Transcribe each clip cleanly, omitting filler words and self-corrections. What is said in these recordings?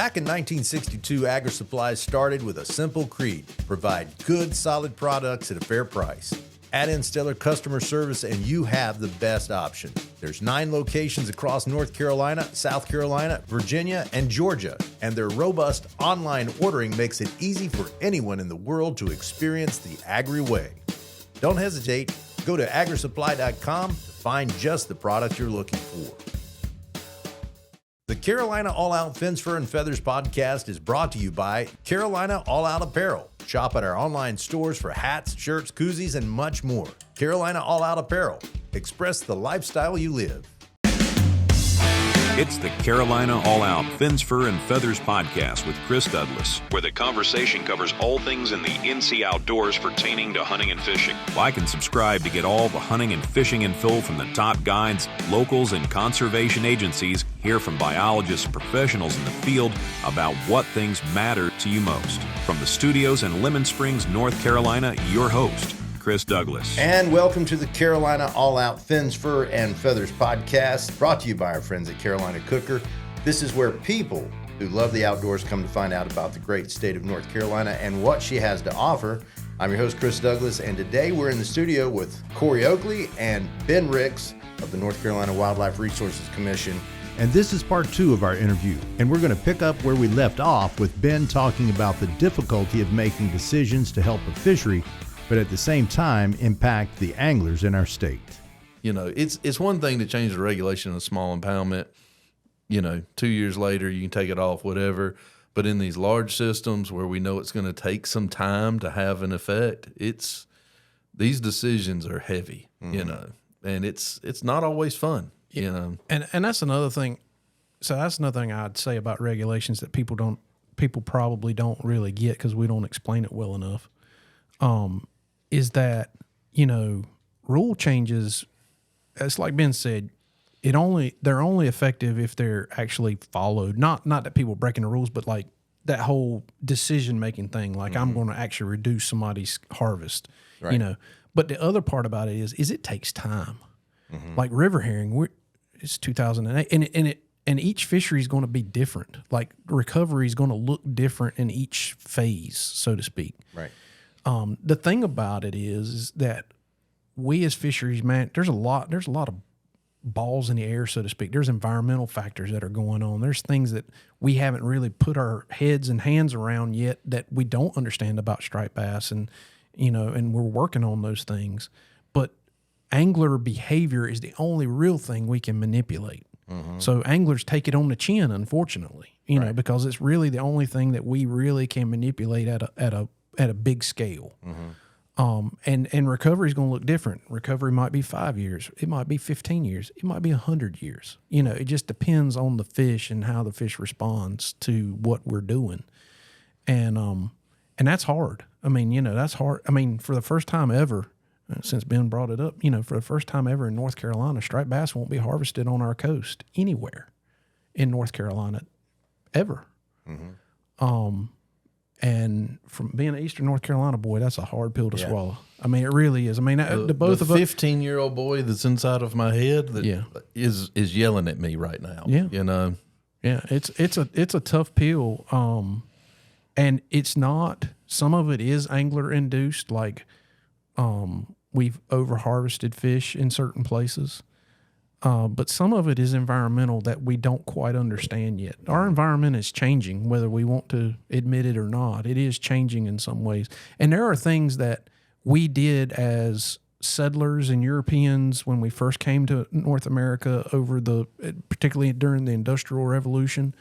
Back in 1962, Agri Supplies started with a simple creed: provide good, solid products at a fair price. Add in stellar customer service and you have the best option. There's 9 locations across North Carolina, South Carolina, Virginia, and Georgia, and their robust online ordering makes it easy for anyone in the world to experience the Agri way. Don't hesitate. Go to agrisupply.com to find just the product you're looking for. The Carolina All Out Fins, Fur, and Feathers podcast is brought to you by Carolina All Out Apparel. Shop at our online stores for hats, shirts, koozies, and much more. Carolina All Out Apparel. Express the lifestyle you live. It's the Carolina All Out Fins, Fur, and Feathers podcast with Chris Douglas, where the conversation covers all things in the NC outdoors pertaining to hunting and fishing. Like and subscribe to get all the hunting and fishing info from the top guides, locals, and conservation agencies. Hear from biologists and professionals in the field about what things matter to you most. From the studios in Lemon Springs, North Carolina, your host, Chris Douglas. And welcome to the Carolina All Out Fins, Fur, and Feathers podcast, brought to you by our friends at Carolina Cooker. This is where people who love the outdoors come to find out about the great state of North Carolina and what she has to offer. I'm your host, Chris Douglas, and today we're in the studio with Corey Oakley and Ben Ricks of the North Carolina Wildlife Resources Commission. And this is part 2 of our interview, and we're going to pick up where we left off with Ben talking about the difficulty of making decisions to help a fishery, but at the same time impact the anglers in our state. You know, it's one thing to change the regulation of small impoundment. You know, 2 years later you can take it off, whatever. But in these large systems where we know it's going to take some time to have an effect, these decisions are heavy. You know, and it's not always fun. You know, and that's another thing. So that's another thing I'd say about regulations that people probably don't really get because we don't explain it well enough. Is that, you know, rule changes, it's like Ben said, they're only effective if they're actually followed. Not that people are breaking the rules, but like that whole decision making thing, like I'm going to actually reduce somebody's harvest, you know. But the other part about it is it takes time. Like river herring, it's 2008, and each fishery is going to be different. Like recovery is going to look different in each phase, so to speak. Right. The thing about it is that we as fisheries, man, there's a lot of balls in the air, so to speak. There's environmental factors that are going on. There's things that we haven't really put our heads and hands around yet that we don't understand about striped bass, and you know, and we're working on those things. But angler behavior is the only real thing we can manipulate. So anglers take it on the chin, unfortunately, you know, because it's really the only thing that we really can manipulate at a big scale. And recovery is going to look different. Recovery might be 5 years. It might be 15 years. It might be 100 years. You know, it just depends on the fish and how the fish responds to what we're doing. And that's hard. I mean, you know, that's hard. I mean, for the first time ever, since Ben brought it up, you know, for the first time ever in North Carolina, striped bass won't be harvested on our coast anywhere in North Carolina ever. And from being an Eastern North Carolina boy, that's a hard pill to swallow. I mean, it really is. I mean, the both of us. 15-year-old boy that's inside of my head that is yelling at me right now. Yeah. You know? Yeah, it's a tough pill. And it's not, some of it is angler induced, like we've over harvested fish in certain places. But some of it is environmental that we don't quite understand yet. Our environment is changing, whether we want to admit it or not. It is changing in some ways. And there are things that we did as settlers and Europeans when we first came to North America particularly during the Industrial Revolution,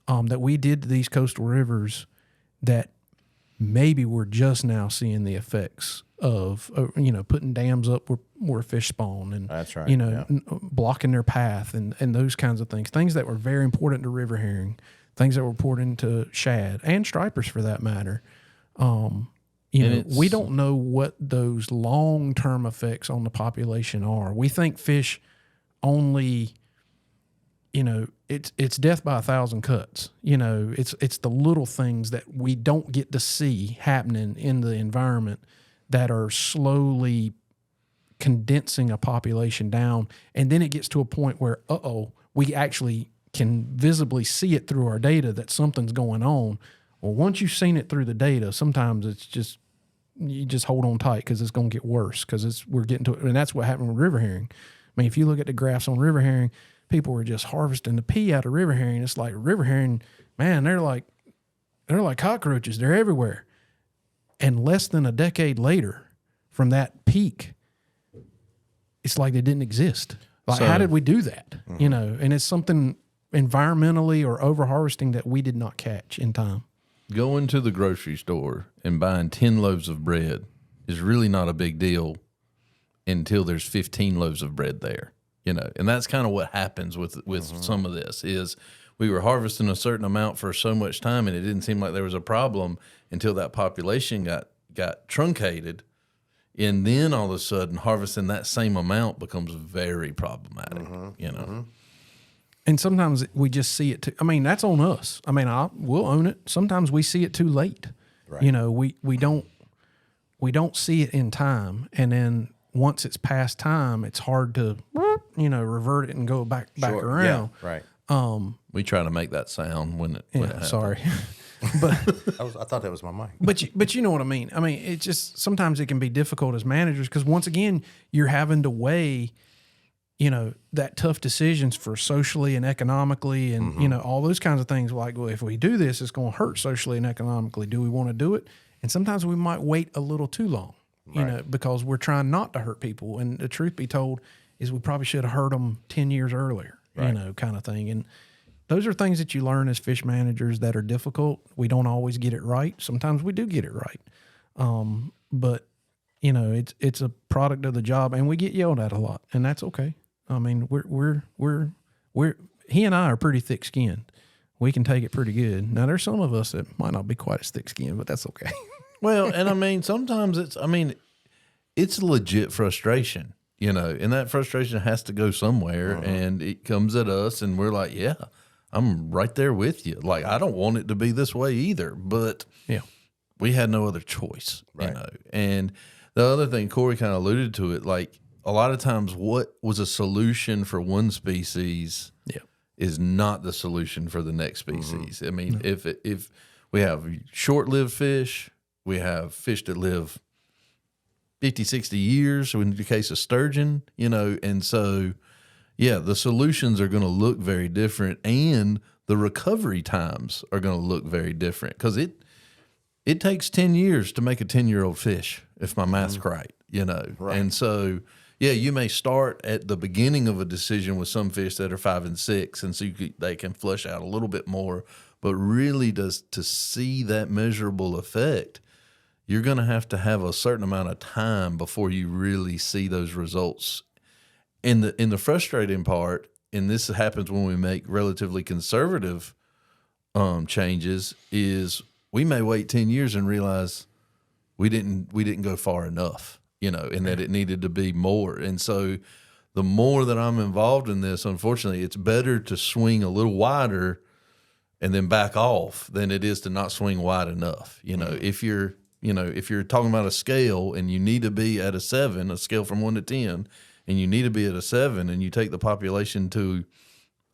that we did to these coastal rivers that maybe we're just now seeing the effects of, you know, putting dams up where fish spawn and, that's right, you know, blocking their path and those kinds of things that were very important to river herring, things that were important to shad and stripers for that matter. You know, we don't know what those long-term effects on the population are. We think fish only, you know, it's death by 1,000 cuts. You know, it's the little things that we don't get to see happening in the environment that are slowly condensing a population down. And then it gets to a point where, we actually can visibly see it through our data that something's going on. Well, once you've seen it through the data, sometimes it's just, you just hold on tight because it's going to get worse because we're getting to it. And that's what happened with river herring. I mean, if you look at the graphs on river herring, people were just harvesting the pee out of river herring. It's like river herring, man, they're like cockroaches. They're everywhere. And less than a decade later from that peak, it's like they didn't exist. Like, how did we do that? You know, and it's something environmentally or over harvesting that we did not catch in time. Going to the grocery store and buying 10 loaves of bread is really not a big deal until there's 15 loaves of bread there, you know. And that's kind of what happens with some of this is we were harvesting a certain amount for so much time and it didn't seem like there was a problem until that population got truncated. And then all of a sudden harvesting that same amount becomes very problematic, you know. And sometimes we just see it too. I mean, that's on us. I mean, we'll own it. Sometimes we see it too late. Right. You know, we don't see it in time, and then once it's past time, it's hard to, you know, revert it and go back around. Yeah, right. We try to make that sound when it happens. Sorry, but I thought that was my mic. but you know what I mean. I mean, it just sometimes it can be difficult as managers because once again, you're having to weigh, you know, that tough decisions for socially and economically and, you know, all those kinds of things. Like, well, if we do this, it's going to hurt socially and economically. Do we want to do it? And sometimes we might wait a little too long, you know, because we're trying not to hurt people. And the truth be told is we probably should have hurt them 10 years earlier, you know, kind of thing. And those are things that you learn as fish managers that are difficult. We don't always get it right. Sometimes we do get it right. But, you know, it's a product of the job and we get yelled at a lot and that's okay. I mean, he and I are pretty thick skinned. We can take it pretty good. Now there's some of us that might not be quite as thick skinned, but that's okay. Well, and I mean, sometimes it's legit frustration, you know, and that frustration has to go somewhere and it comes at us and we're like, yeah, I'm right there with you. Like, I don't want it to be this way either, but we had no other choice, you know? And the other thing, Corey kind of alluded to it, like, a lot of times what was a solution for one species is not the solution for the next species. I mean, if we have short-lived fish, we have fish that live 50, 60 years, so in the case of sturgeon, you know, and so, yeah, the solutions are going to look very different and the recovery times are going to look very different because it takes 10 years to make a 10-year-old fish, if my math's right, you know, and so... Yeah, you may start at the beginning of a decision with some fish that are 5 and 6, and so they can flush out a little bit more. But really, to see that measurable effect, you're going to have a certain amount of time before you really see those results. In the frustrating part, and this happens when we make relatively conservative changes, is we may wait 10 years and realize we didn't go far enough. You know, and that it needed to be more. And so the more that I'm involved in this, unfortunately, it's better to swing a little wider and then back off than it is to not swing wide enough. You know, if you're talking about a scale and you need to be at a 7, a scale from 1 to 10, and you need to be at a 7 and you take the population to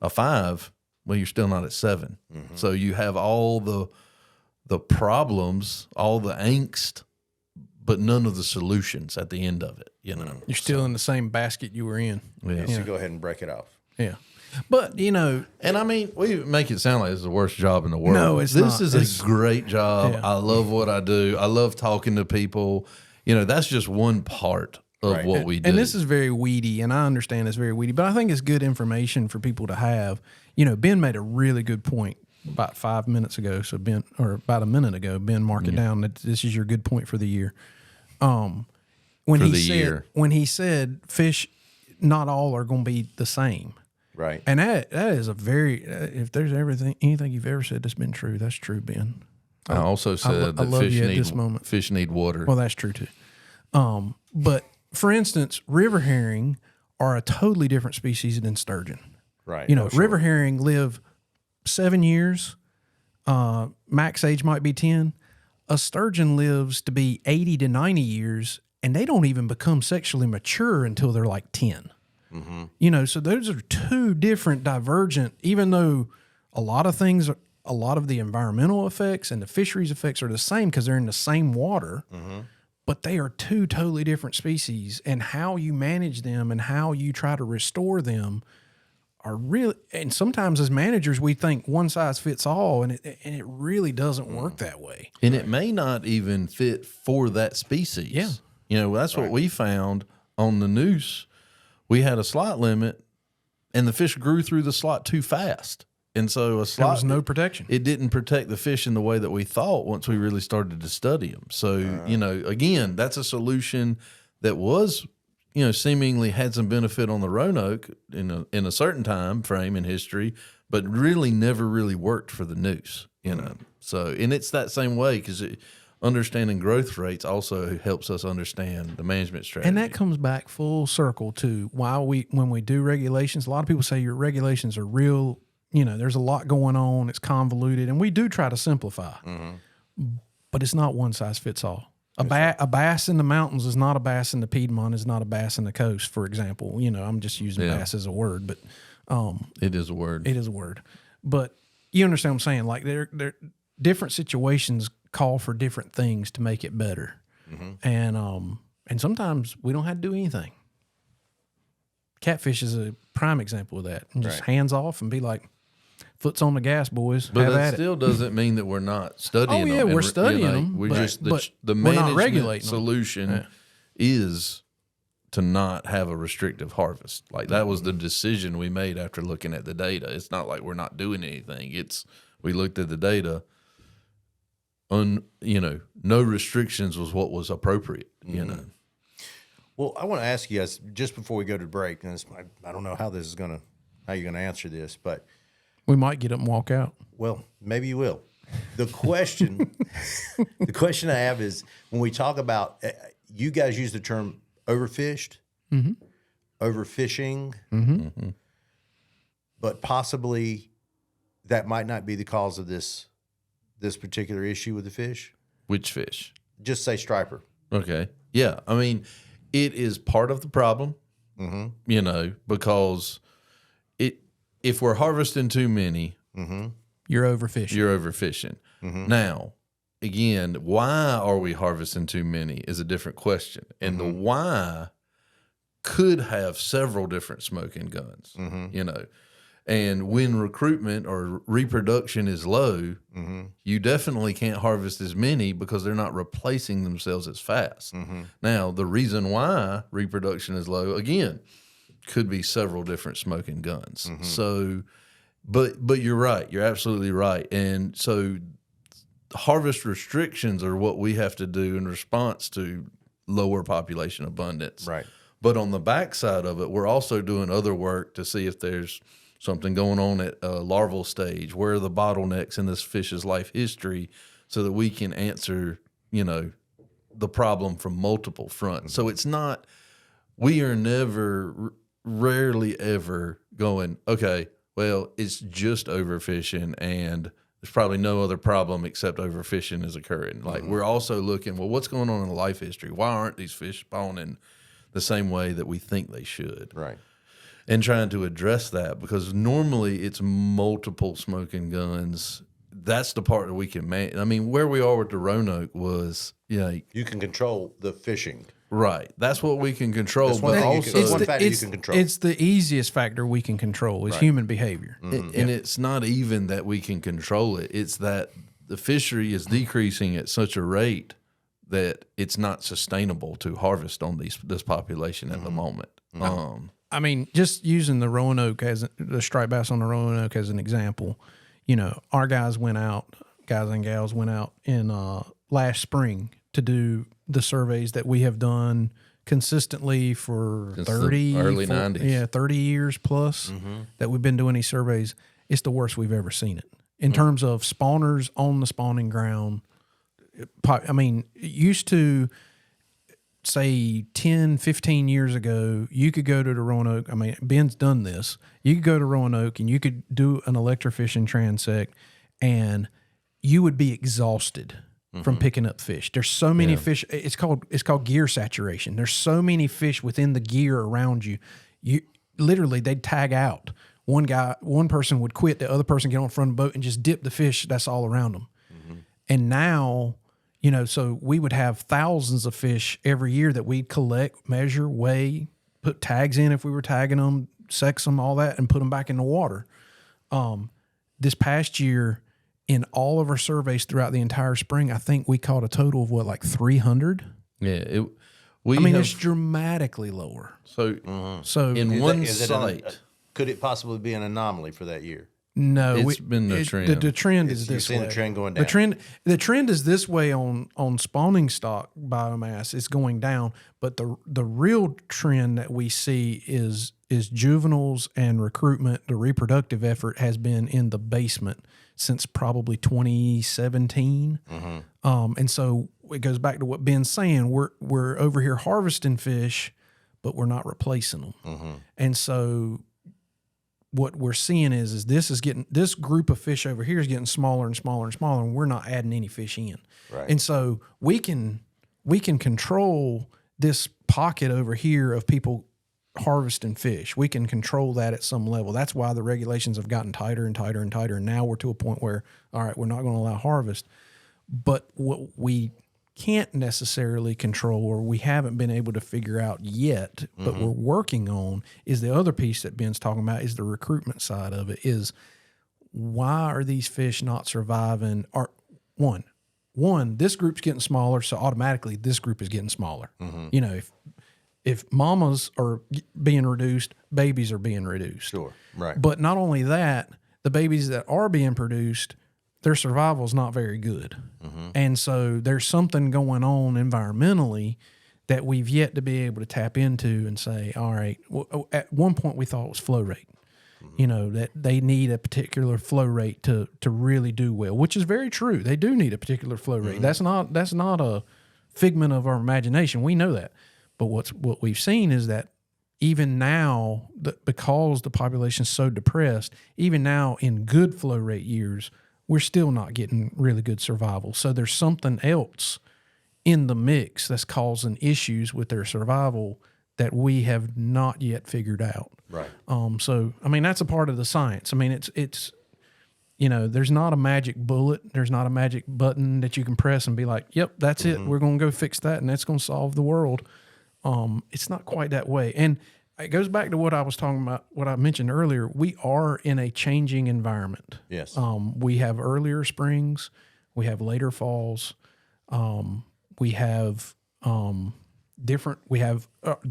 a 5, well, you're still not at 7. So you have all the problems, all the angst, but none of the solutions at the end of it, you know. You're still in the same basket you were in. Yeah. So go ahead and break it off. Yeah. But, you know. And I mean, we make it sound like it's the worst job in the world. No, it's not. This is a great job. Yeah. I love what I do. I love talking to people. You know, that's just one part of what we do. And this is very weedy, and I understand it's very weedy, but I think it's good information for people to have. You know, Ben made a really good point about 5 minutes ago. So Ben, or about a minute ago, Ben marked it down that this is your good point for the year. When he said fish, not all are going to be the same. Right. And that is a very, if there's anything you've ever said that's been true, that's true, Ben. I also said that fish need water. Well, that's true too. But for instance, river herring are a totally different species than sturgeon. Right. You know, river herring live 7 years. Max age might be 10. A sturgeon lives to be 80 to 90 years, and they don't even become sexually mature until they're like 10. You know, so those are two different divergent, even though a lot of the environmental effects and the fisheries effects are the same because they're in the same water, but they are two totally different species, and how you manage them and how you try to restore them are really, and sometimes as managers, we think one size fits all, and it really doesn't work that way. And it may not even fit for that species. Yeah. You know, that's what we found on the noose. We had a slot limit, and the fish grew through the slot too fast. And so There was no protection. It didn't protect the fish in the way that we thought once we really started to study them. So, you know, again, that's a solution that was, you know, seemingly had some benefit on the Roanoke in a certain time frame in history, but really never really worked for the noose, you know. So, and it's that same way because understanding growth rates also helps us understand the management strategy. And that comes back full circle to why when we do regulations, a lot of people say your regulations are real, you know, there's a lot going on, it's convoluted, and we do try to simplify, but it's not one size fits all. A bass in the mountains is not a bass in the Piedmont, is not a bass in the coast, for example. You know, I'm just using bass as a word, but it is a word. It is a word. But you understand what I'm saying? Like they're different situations call for different things to make it better. And sometimes we don't have to do anything. Catfish is a prime example of that. And just hands off and be like, foot's on the gas, boys. But Have that at still doesn't mean that we're not studying them. Oh, yeah, we're and, studying you know, them, We're but- just but the we're not management regulating them. solution is to not have a restrictive harvest. Like that was the decision we made after looking at the data. It's not like we're not doing anything. It's we looked at the data. You know, no restrictions was what was appropriate. You know. Well, I want to ask you guys just before we go to break, and I don't know how you're gonna answer this, but We might get up and walk out. well, maybe you will. The question, the question I have is when we talk about, you guys use the term overfished, overfishing, but possibly that might not be the cause of this particular issue with the fish. Which fish? Just say striper. Okay. Yeah. I mean, it is part of the problem, you know, because if we're harvesting too many, You're overfishing. you're overfishing. Now, again, why are we harvesting too many is a different question. And the why could have several different smoking guns, you know. And when recruitment or reproduction is low, you definitely can't harvest as many because they're not replacing themselves as fast. Now, the reason why reproduction is low, again, could be several different smoking guns. So, but you're right. You're absolutely right. And so harvest restrictions are what we have to do in response to lower population abundance. Right. But on the backside of it, we're also doing other work to see if there's something going on at a larval stage. Where are the bottlenecks in this fish's life history so that we can answer, you know, the problem from multiple fronts. So it's not, we are never, rarely ever going, okay, well, it's just overfishing and there's probably no other problem except overfishing is occurring. Like we're also looking, well, what's going on in the life history? Why aren't these fish spawning the same way that we think they should? Right. And trying to address that, because normally it's multiple smoking guns. That's the part that we can manage. I mean, where we are with the Roanoke was, you can control the fishing. Right. That's what we can control. That's one But thing you also, can- it's one factor you can control. It's the easiest factor we can control is human behavior. and it's not even that we can control it. It's that the fishery is decreasing at such a rate that it's not sustainable to harvest on this population at the moment. I mean, just using the Roanoke the striped bass on the Roanoke as an example, you know, our guys and gals went out in last spring to do the surveys that we have done consistently for Since the early 90s. Yeah, 30 years plus that we've been doing these surveys. It's the worst we've ever seen it in terms of spawners on the spawning ground. I mean, it used to, say 10, 15 years ago, you could go to the Roanoke. I mean, Ben's done this. You could go to Roanoke and you could do an electrofishing transect and you would be exhausted from picking up fish. There's so many fish. It's called gear saturation. There's so many fish within the gear around you. literally they'd tag out. One person would quit, the other person get on front of the boat and just dip the fish that's all around them. And now, so we would have thousands of fish every year that we'd collect, measure, weigh, put tags in if we were tagging them, sex them, all that, and put them back in the water. This past year, in all of our surveys throughout the entire spring, I think we caught a total of like 300. Yeah, it's dramatically lower. So, So in one site, could it possibly be an anomaly for that year? no, it's been the trend. The trend is this way. You're seeing the trend going down. The trend is this way on spawning stock biomass. It's going down, but the real trend that we see is juveniles and recruitment. The reproductive effort has been in the basement since probably 2017. And so it goes back to what Ben's saying. We're over here harvesting fish, but we're not replacing them. And so what we're seeing is this group of fish over here is getting smaller and smaller and smaller, and we're not adding any fish in. Right. And so we can control this pocket over here of people harvesting fish. We can control that at some level. That's why the regulations have gotten tighter and tighter and tighter. And now we're to a point where, all right, we're not going to allow harvest. But what we can't necessarily control, or we haven't been able to figure out yet, but we're working on, is the other piece that Ben's talking about, is the recruitment side of it. Is why are these fish not surviving? One, this group's getting smaller, so automatically this group is getting smaller. If mamas are being reduced, babies are being reduced. Sure, right. But not only that, the babies that are being produced, their survival is not very good. And so there's something going on environmentally that we've yet to be able to tap into and say, all right, well, at one point we thought it was flow rate, that they need a particular flow rate to really do well, which is very true. They do need a particular flow rate. That's not a figment of our imagination. We know that. But what we've seen is that even now, because the population is so depressed, even now in good flow rate years, we're still not getting really good survival. So there's something else in the mix that's causing issues with their survival that we have not yet figured out. Right. So, that's a part of the science. It's there's not a magic bullet. There's not a magic button that you can press and be like, yep, that's it. We're going to go fix that, and that's going to solve the world. It's not quite that way. And it goes back to what I was talking about, what I mentioned earlier. We are in a changing environment. Yes. We have earlier springs. We have later falls. We have the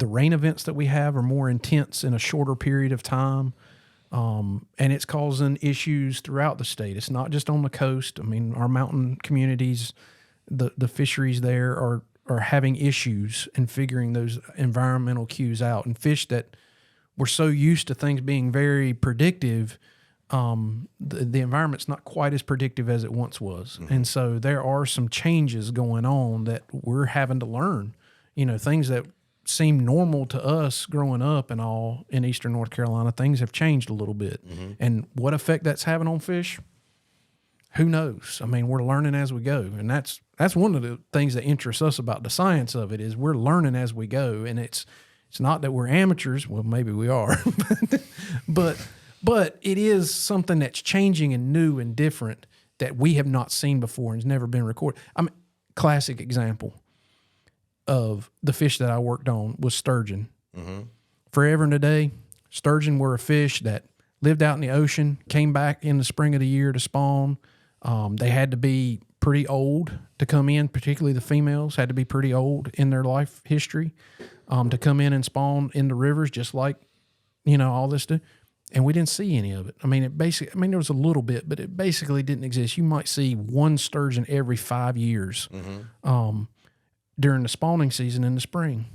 rain events that we have are more intense in a shorter period of time. And it's causing issues throughout the state. It's not just on the coast. Our mountain communities, the fisheries there are having issues in figuring those environmental cues out. And fish that were so used to things being very predictive, the environment's not quite as predictive as it once was. And so there are some changes going on that we're having to learn. Things that seem normal to us growing up and all in eastern North Carolina, things have changed a little bit. And what effect that's having on fish, who knows? We're learning as we go. And that's one of the things that interests us about the science of it, is we're learning as we go. And it's not that we're amateurs. Well, maybe we are, but it is something that's changing and new and different that we have not seen before and has never been recorded. Classic example of the fish that I worked on was sturgeon. Forever and a day, sturgeon were a fish that lived out in the ocean, came back in the spring of the year to spawn. They had to be pretty old to come in, particularly the females had to be pretty old in their life history to come in and spawn in the rivers, just like, all this stuff. And we didn't see any of it. There was a little bit, but it basically didn't exist. You might see one sturgeon every 5 years during the spawning season in the spring.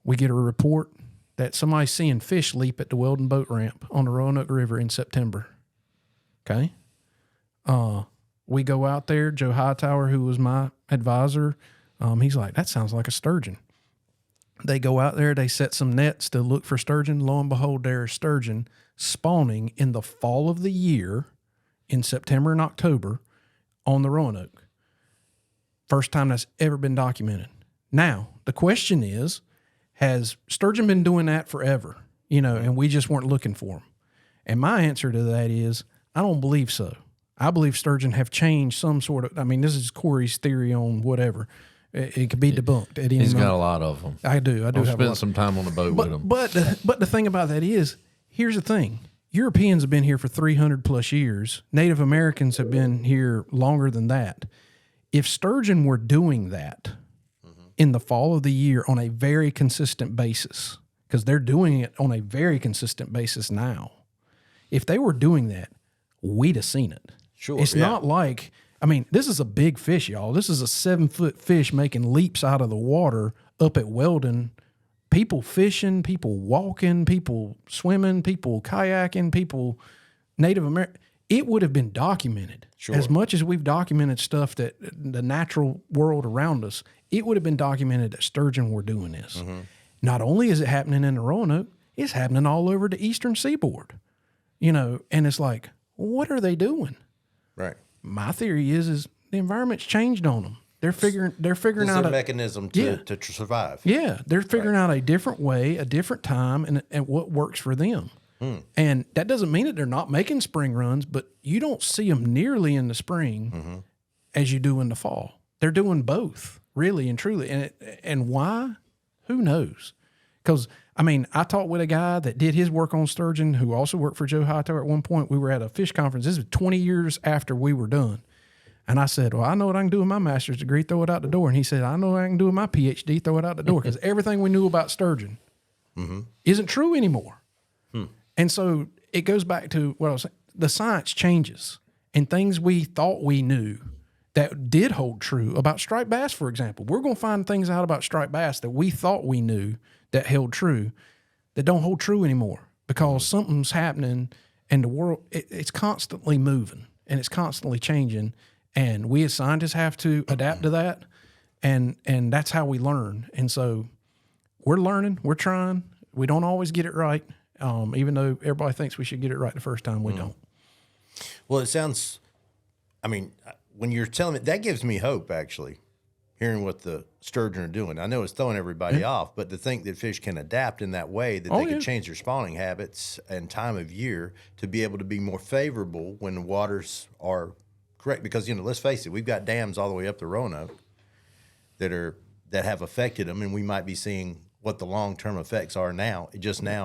We get a report that somebody's seeing fish leap at the Weldon boat ramp on the Roanoke River in September. Okay? We go out there, Joe Hightower, who was my advisor, he's like, that sounds like a sturgeon. They go out there, they set some nets to look for sturgeon. Lo and behold, there are sturgeon spawning in the fall of the year in September and October on the Roanoke. First time that's ever been documented. Now, the question is, has sturgeon been doing that forever? and we just weren't looking for them. And my answer to that is, I don't believe so. I believe sturgeon have changed some sort of, this is Corey's theory on whatever. It could be debunked. He's got a lot of them. I do. I've spent some time on the boat with him. But the thing about that is, here's the thing. Europeans have been here for 300 plus years. Native Americans have been here longer than that. If sturgeon were doing that in the fall of the year on a very consistent basis, because they're doing it on a very consistent basis now, if they were doing that, we'd have seen it. Sure. It's not like, this is a big fish, y'all. This is a 7-foot fish making leaps out of the water up at Weldon. People fishing, people walking, people swimming, people kayaking, people Native American. It would have been documented. Sure. As much as we've documented stuff that the natural world around us, it would have been documented that sturgeon were doing this. Not only is it happening in the Roanoke, it's happening all over the eastern seaboard. And it's like, what are they doing? Right. My theory is the environment's changed on them. They're figuring out a mechanism to survive. Yeah, they're figuring out a different way, a different time, and what works for them. And that doesn't mean that they're not making spring runs, but you don't see them nearly in the spring as you do in the fall. They're doing both, really and truly. And why? Who knows? Because, I talked with a guy that did his work on sturgeon who also worked for Joe Hightower at one point. We were at a fish conference. This was 20 years after we were done. And I said, well, I know what I can do with my master's degree, throw it out the door. And he said, I know what I can do with my PhD, throw it out the door. Because everything we knew about sturgeon isn't true anymore. And so it goes back to what I was saying. The science changes. And things we thought we knew that did hold true about striped bass, for example. We're going to find things out about striped bass that we thought we knew that held true that don't hold true anymore because something's happening and the world, it's constantly moving and it's constantly changing. And we as scientists have to adapt to that. And that's how we learn. And so we're learning, we're trying. We don't always get it right. Even though everybody thinks we should get it right the first time, we don't. Well, it sounds, when you're telling me, that gives me hope, actually, hearing what the sturgeon are doing. I know it's throwing everybody off, but to think that fish can adapt in that way, that they can change their spawning habits and time of year to be able to be more favorable when the waters are correct. Because, let's face it, we've got dams all the way up the Roanoke that have affected them, and we might be seeing what the long-term effects are now,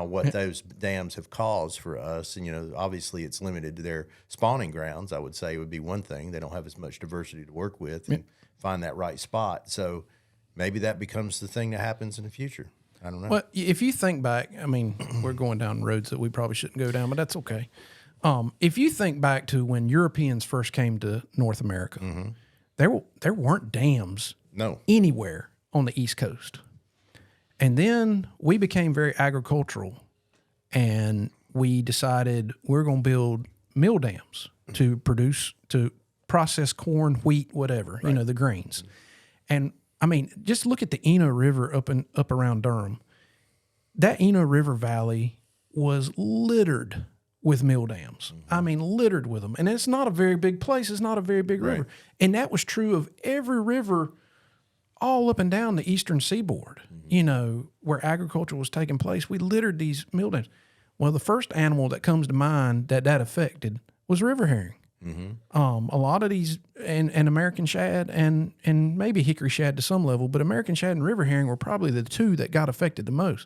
what those dams have caused for us. And, obviously it's limited to their spawning grounds, I would say would be one thing. They don't have as much diversity to work with and find that right spot. So maybe that becomes the thing that happens in the future. I don't know. Well, if you think back, we're going down roads that we probably shouldn't go down, but that's okay. If you think back to when Europeans first came to North America, there weren't dams anywhere on the East Coast. And then we became very agricultural, and we decided we're going to build mill dams to process corn, wheat, whatever, the grains. And just look at the Eno River up around Durham. That Eno River Valley was littered with mill dams. Littered with them. And it's not a very big place. It's not a very big river. And that was true of every river all up and down the eastern seaboard, where agriculture was taking place. We littered these mill dams. Well, the first animal that comes to mind that affected was river herring. A lot of these, and American shad and maybe hickory shad to some level, but American shad and river herring were probably the two that got affected the most.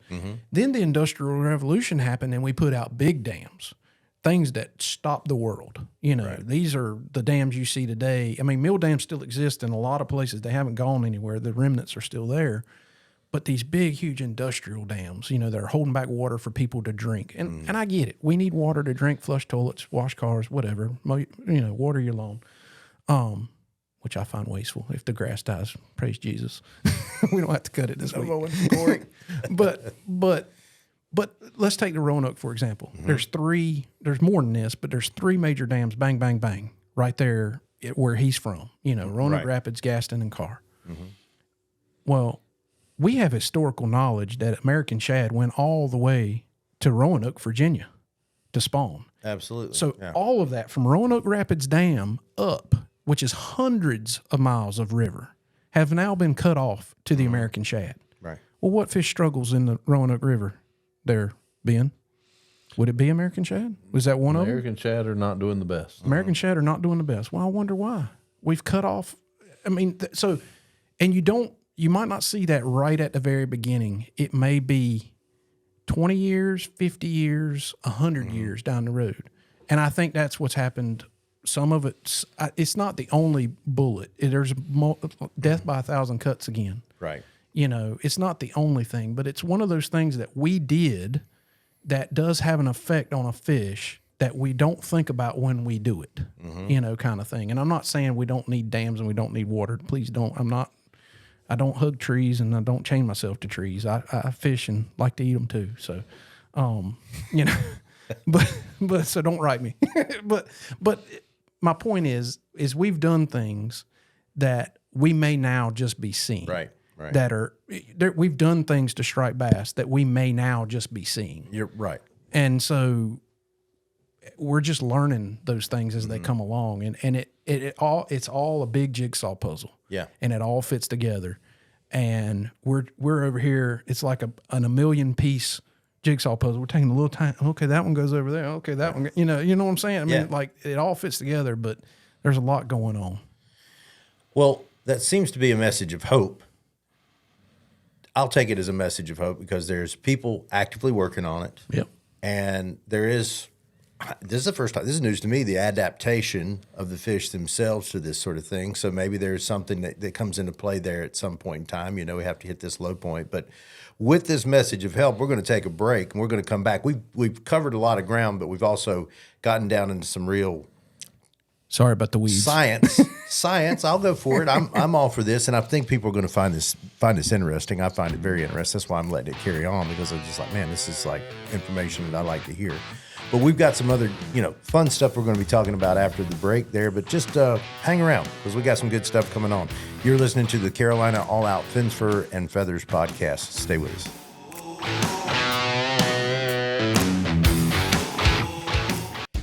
Then the Industrial Revolution happened, and we put out big dams, things that stopped the world. These are the dams you see today. Mill dams still exist in a lot of places. They haven't gone anywhere. The remnants are still there. But these big, huge industrial dams, they're holding back water for people to drink. And I get it. We need water to drink, flush toilets, wash cars, whatever, water your lawn, which I find wasteful. If the grass dies, praise Jesus. We don't have to cut it this week. But let's take the Roanoke, for example. There's more than this, but there's 3 major dams, bang, bang, bang, right there where he's from, Roanoke, Rapids, Gaston, and Carr. Well, we have historical knowledge that American shad went all the way to Roanoke, Virginia to spawn. Absolutely. So all of that from Roanoke Rapids Dam up, which is hundreds of miles of river, have now been cut off to the American shad. Right. Well, what fish struggles in the Roanoke River? They're Ben? Would it be American shad? Was that one of them? American shad are not doing the best. American shad are not doing the best. Well, I wonder why. We've cut off. I mean, and you might not see that right at the very beginning. It may be 20 years, 50 years, 100 years down the road. And I think that's what's happened. Some of it's not the only bullet. There's death by 1,000 cuts again. Right. It's not the only thing, but it's one of those things that we did that does have an effect on a fish that we don't think about when we do it, kind of thing. And I'm not saying we don't need dams and we don't need water. Please don't. I don't hug trees and I don't chain myself to trees. I fish and like to eat them too. So, but so don't write me. but my point is we've done things that we may now just be seeing. Right. We've done things to striped bass that we may now just be seeing. You're right. And so we're just learning those things as they come along, and it's all a big jigsaw puzzle. Yeah. And it all fits together. And we're over here, it's like a million piece jigsaw puzzle. We're taking a little time. Okay, that one goes over there. Okay, that one, you know what I'm saying? I mean, like it all fits together, but there's a lot going on. Well, that seems to be a message of hope. I'll take it as a message of hope because there's people actively working on it. Yep. And this is the first time, this is news to me, the adaptation of the fish themselves to this sort of thing. So maybe there's something that comes into play there at some point in time. We have to hit this low point. But with this message of help, we're going to take a break and we're going to come back. We've covered a lot of ground, but we've also gotten down into some real Sorry about the weeds. Science. I'll go for it. I'm all for this, and I think people are going to find this interesting. I find it very interesting. That's why I'm letting it carry on, because I'm just like, man, this is like information that I like to hear. But we've got some other, fun stuff we're going to be talking about after the break there. But just hang around because we got some good stuff coming on. You're listening to the Carolina All Out Fins, Fur, and Feathers podcast. Stay with us.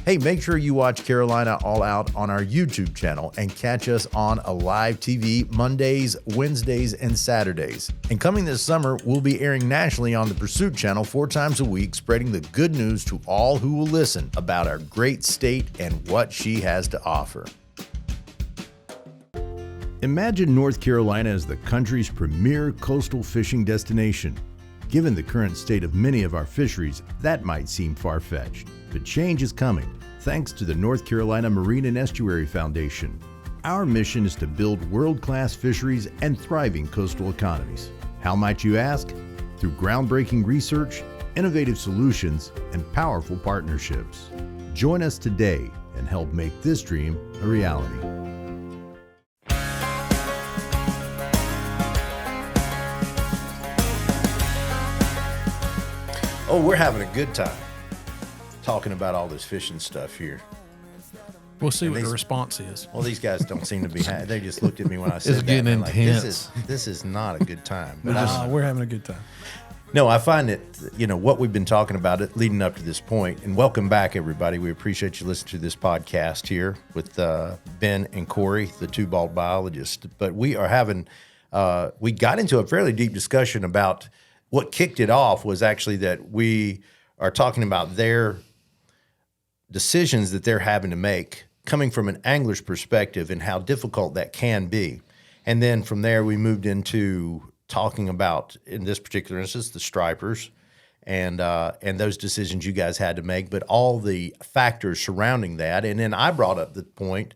Hey, make sure you watch Carolina All Out on our YouTube channel and catch us on a live TV Mondays, Wednesdays, and Saturdays. And coming this summer, we'll be airing nationally on the Pursuit channel 4 times a week, spreading the good news to all who will listen about our great state and what she has to offer. Imagine North Carolina as the country's premier coastal fishing destination. Given the current state of many of our fisheries, that might seem far-fetched. But change is coming, thanks to the North Carolina Marine and Estuary Foundation. Our mission is to build world-class fisheries and thriving coastal economies. How might you ask? Through groundbreaking research, innovative solutions, and powerful partnerships. Join us today and help make this dream a reality. Oh, we're having a good time talking about all this fishing stuff here. We'll see what the response is. Well, these guys don't seem to be. They just looked at me when I said It's that. getting Like, intense. this is not a good time. But We're having a good time. no, I find that what we've been talking about it leading up to this point. And welcome back, everybody. We appreciate you listening to this podcast here with Ben and Corey, the Two Bald Biologists. But we are having. We got into a fairly deep discussion about what kicked it off was actually that we are talking about their decisions that they're having to make coming from an angler's perspective and how difficult that can be. And then from there, we moved into talking about, in this particular instance, the stripers and those decisions you guys had to make, but all the factors surrounding that. And then I brought up the point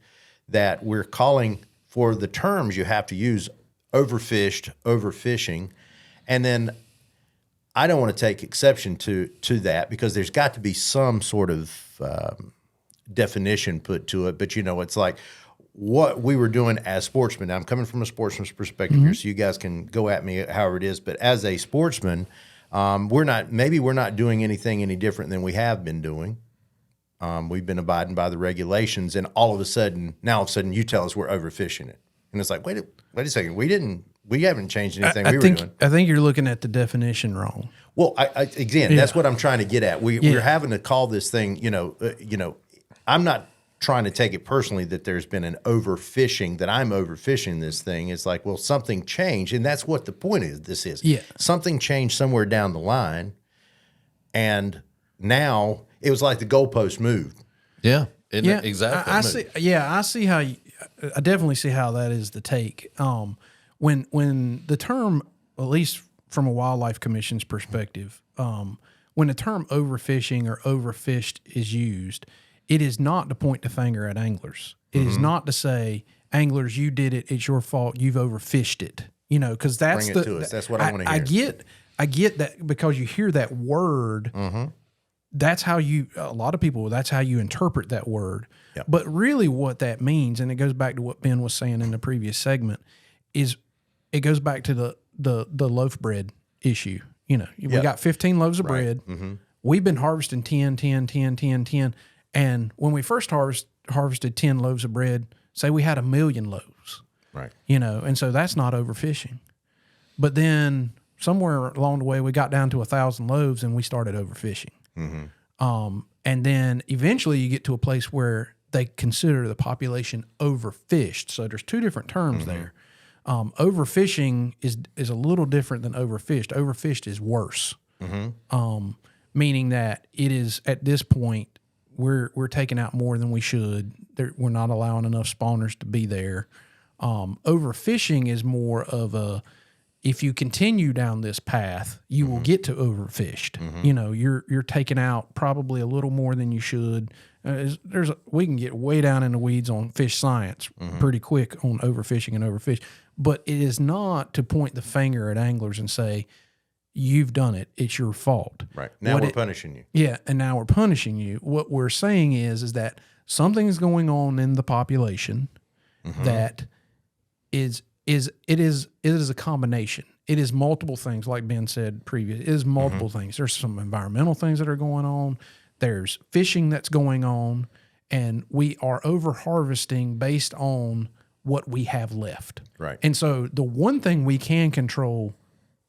that we're calling for the terms you have to use: overfished, overfishing. And then I don't want to take exception to that because there's got to be some sort of definition put to it. But, it's like what we were doing as sportsmen. Now, I'm coming from a sportsman's perspective here, so you guys can go at me however it is. But as a sportsman, we're not doing anything any different than we have been doing. We've been abiding by the regulations, and all of a sudden you tell us we're overfishing it. And it's like, wait a second, we haven't changed anything we were doing. I think you're looking at the definition wrong. Well, again, that's what I'm trying to get at. We're having to call this thing, I'm not trying to take it personally that there's been an overfishing, that I'm overfishing this thing. It's like, well, something changed, and that's what the point is. This is Yeah. Something changed somewhere down the line, And now it was like the goalpost moved. Yeah. Yeah, Exactly. I see. Yeah, I see how. I definitely see how that is the take. When the term, at least from a wildlife commission's perspective, when the term overfishing or overfished is used, it is not to point the finger at anglers. It is not to say, anglers, you did it. It's your fault. You've overfished it. You know, because that's Bring it to us. That's what I want to hear. I get that, because you hear that word. That's how a lot of people, that's how you interpret that word. Yep. But really what that means, and it goes back to what Ben was saying in the previous segment, is it goes back to the loaf bread issue. You know, we got 15 loaves of bread. We've been harvesting 10. And when we first harvested 10 loaves of bread, say we had 1 million loaves. Right. You know, and so that's not overfishing. But then somewhere along the way, we got down to 1,000 loaves and we started overfishing. And then eventually you get to a place where they consider the population overfished. So there's two different terms there. Overfishing is a little different than overfished. Overfished is worse, meaning that it is, at this point, we're taking out more than we should. We're not allowing enough spawners to be there. Overfishing is more of a, if you continue down this path, you will get to overfished. You know, you're taking out probably a little more than you should. We can get way down in the weeds on fish science pretty quick on overfishing and overfish, but it is not to point the finger at anglers and say, you've done it, it's your fault. Right. Now we're punishing you. Yeah, and now we're punishing you. What we're saying is that something's going on in the population that is a combination. It is multiple things, like Ben said previous. It is multiple things. There's some environmental things that are going on. There's fishing that's going on, and we are over harvesting based on what we have left. Right. And so the one thing we can control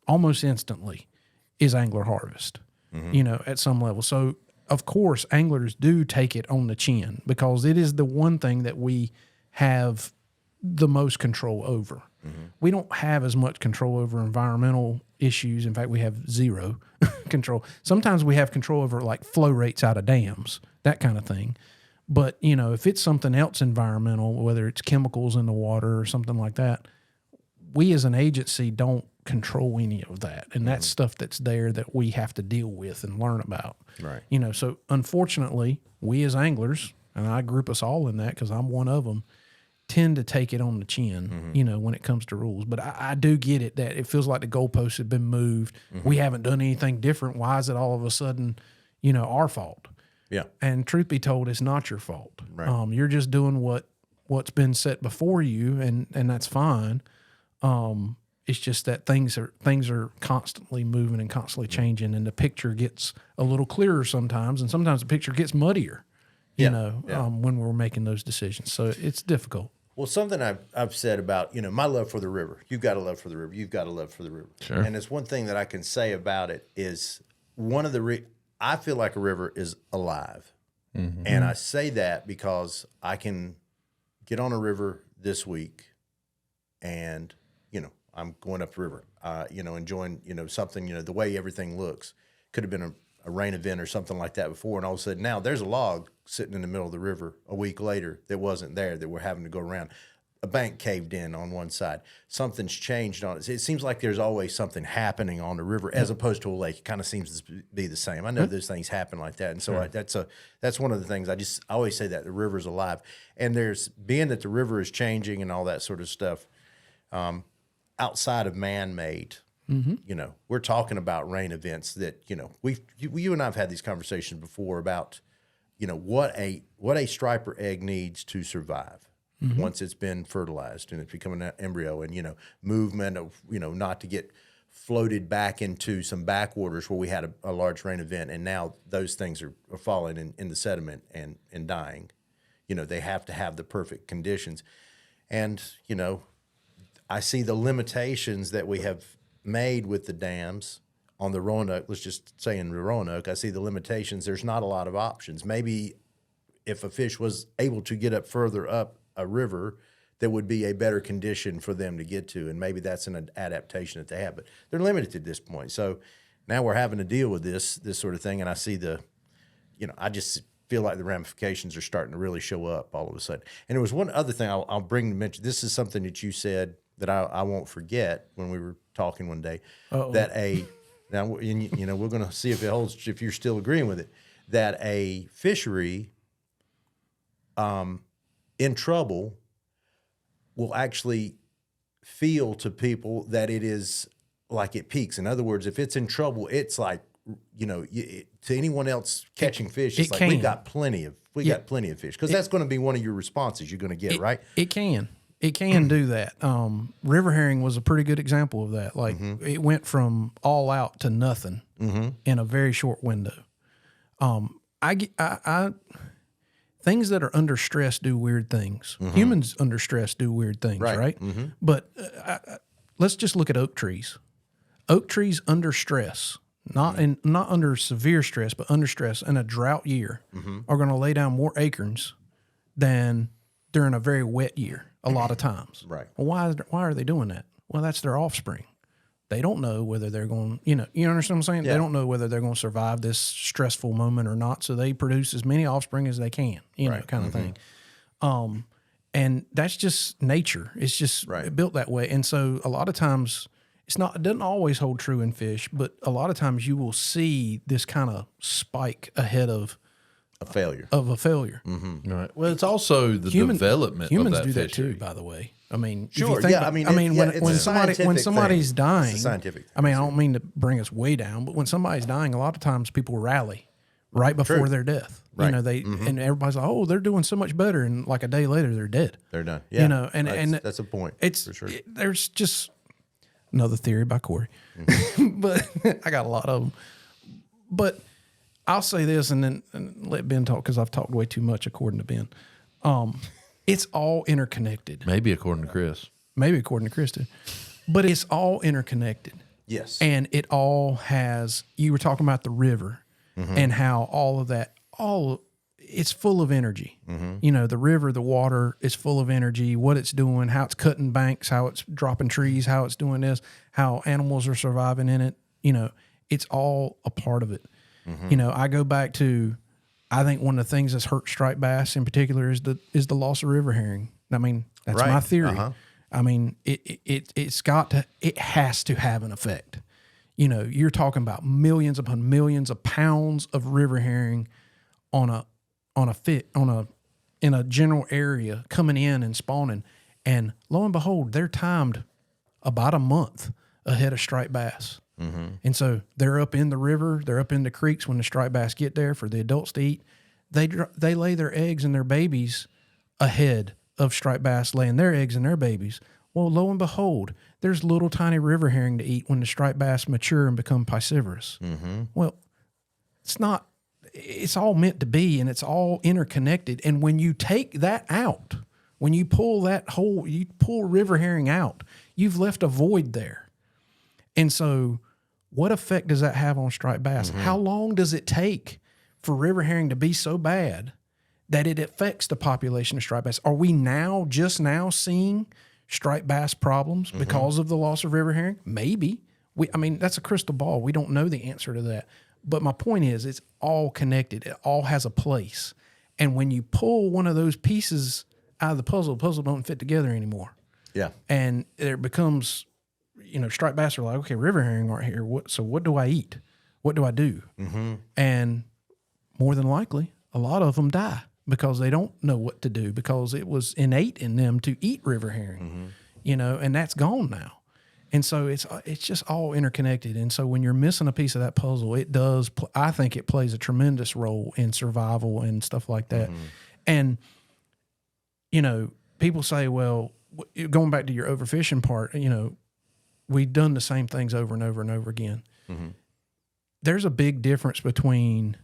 almost instantly is angler harvest. You know, at some level. So of course, anglers do take it on the chin, because it is the one thing that we have the most control over. We don't have as much control over environmental issues. In fact, we have zero control. Sometimes we have control over like flow rates out of dams, that kind of thing. But, you know, if it's something else environmental, whether it's chemicals in the water or something like that, we as an agency don't control any of that. And that's stuff that's there that we have to deal with and learn about. Right. You know, so unfortunately, we as anglers, and I group us all in that because I'm one of them, tend to take it on the chin, you know, when it comes to rules. But I do get it that it feels like the goalposts have been moved. We haven't done anything different. Why is it all of a sudden, you know, our fault? Yeah. And truth be told, it's not your fault. Right. You're just doing what's been set before you, and that's fine. It's just that things are constantly moving and constantly changing, and the picture gets a little clearer sometimes, and sometimes the picture gets muddier, you know, when we're making those decisions. So it's difficult. Well, something I've said about, you know, my love for the river. You've got a love for the river. You've got a love for the river. Sure. And it's one thing that I can say about it is one of the I feel like a river is alive. And I say that because I can get on a river this week and, you know, I'm going up the river, you know, enjoying, you know, something, you know, the way everything looks. Could have been a rain event or something like that before, and all of a sudden now there's a log sitting in the middle of the river a week later that wasn't there, that we're having to go around. A bank caved in on one side. Something's changed on it. It seems like there's always something happening on the river as opposed to a lake. It kind of seems to be the same. I know those things happen like that, and so that's one of the things I always say, that the river's alive. And there's, being that the river is changing and all that sort of stuff, outside of man-made. You know, we're talking about rain events that, you know, you and I have had these conversations before about, you know, what a striper egg needs to survive once it's been fertilized and it's become an embryo, and, you know, movement of, you know, not to get floated back into some backwaters where we had a large rain event, and now those things are falling in the sediment and dying. You know, they have to have the perfect conditions. And, you know, I see the limitations that we have made with the dams on the Roanoke. Let's just say in the Roanoke, I see the limitations. There's not a lot of options. Maybe if a fish was able to get up further up a river, there would be a better condition for them to get to, and maybe that's an adaptation that they have. But they're limited at this point. So now we're having to deal with this sort of thing, and I see I just feel like the ramifications are starting to really show up all of a sudden. And there was one other thing I'll bring to mention. This is something that you said that I won't forget when we were talking one day. That now we're going to see if it holds, if you're still agreeing with it, that a fishery in trouble will actually feel to people that it is like it peaks. In other words, if it's in trouble, it's like, to anyone else catching fish, it's like we got plenty of fish, because that's going to be one of your responses you're going to get, right? It can do that. River herring was a pretty good example of that. Like it went from all out to nothing in a very short window. Things that are under stress do weird things. Humans under stress do weird things, right? But let's just look at oak trees. Oak trees under stress, not under severe stress, but under stress in a drought year, are going to lay down more acorns than during a very wet year. A lot of times, right? Well, why are they doing that? Well, that's their offspring. They don't know whether they're going. You understand what I'm saying? Yeah. They don't know whether they're going to survive this stressful moment or not. So they produce as many offspring as they can. Kind of thing. And that's just nature. It's just built that way. And so a lot of times it doesn't always hold true in fish, but a lot of times you will see this kind of spike ahead of a failure. Right. Well, it's also the development humans of that do that fishery. too, by the way. I mean, sure. When somebody's dying, it's a scientific thing. I mean, I don't mean to bring us way down, but when somebody's dying, a lot of times people rally right before their death. Right. And everybody's like, "Oh, they're doing so much better," and like a day later, they're dead. They're done. Yeah. And that's a point. It's for sure. There's just another theory by Corey, but I got a lot of them. But I'll say this and let Ben talk, because I've talked way too much according to Ben. It's all interconnected. Maybe according to Chris. But it's all interconnected. Yes. And it all has, you were talking about the river and how all of that, it's full of energy. The river, the water is full of energy, what it's doing, how it's cutting banks, how it's dropping trees, how it's doing this, how animals are surviving in it. It's all a part of it. I go back to, I think one of the things that's hurt striped bass in particular is the loss of river herring. I mean, that's my theory. I mean, it has to have an effect. You're talking about millions upon millions of pounds of river herring in a general area coming in and spawning, and lo and behold, they're timed about a month ahead of striped bass. And so they're up in the river, they're up in the creeks when the striped bass get there for the adults to eat. They lay their eggs and their babies ahead of striped bass laying their eggs and their babies. Well, lo and behold, there's little tiny river herring to eat when the striped bass mature and become piscivorous. Well, it's all meant to be, and it's all interconnected. And when you take that out, when you pull river herring out, you've left a void there. And so what effect does that have on striped bass? How long does it take for river herring to be so bad that it affects the population of striped bass? Are we just now seeing striped bass problems because of the loss of river herring? Maybe. That's a crystal ball. We don't know the answer to that. But my point is, it's all connected. It all has a place. And when you pull one of those pieces out of the puzzle don't fit together anymore. Yeah. And it becomes, striped bass are like, okay, river herring aren't here. So what do I eat? What do I do? And more than likely, a lot of them die because they don't know what to do, because it was innate in them to eat river herring, and that's gone now. And so it's just all interconnected. And so when you're missing a piece of that puzzle, I think it plays a tremendous role in survival and stuff like that. And, people say, well, going back to your overfishing part, we've done the same things over and over and over again. There's a big difference between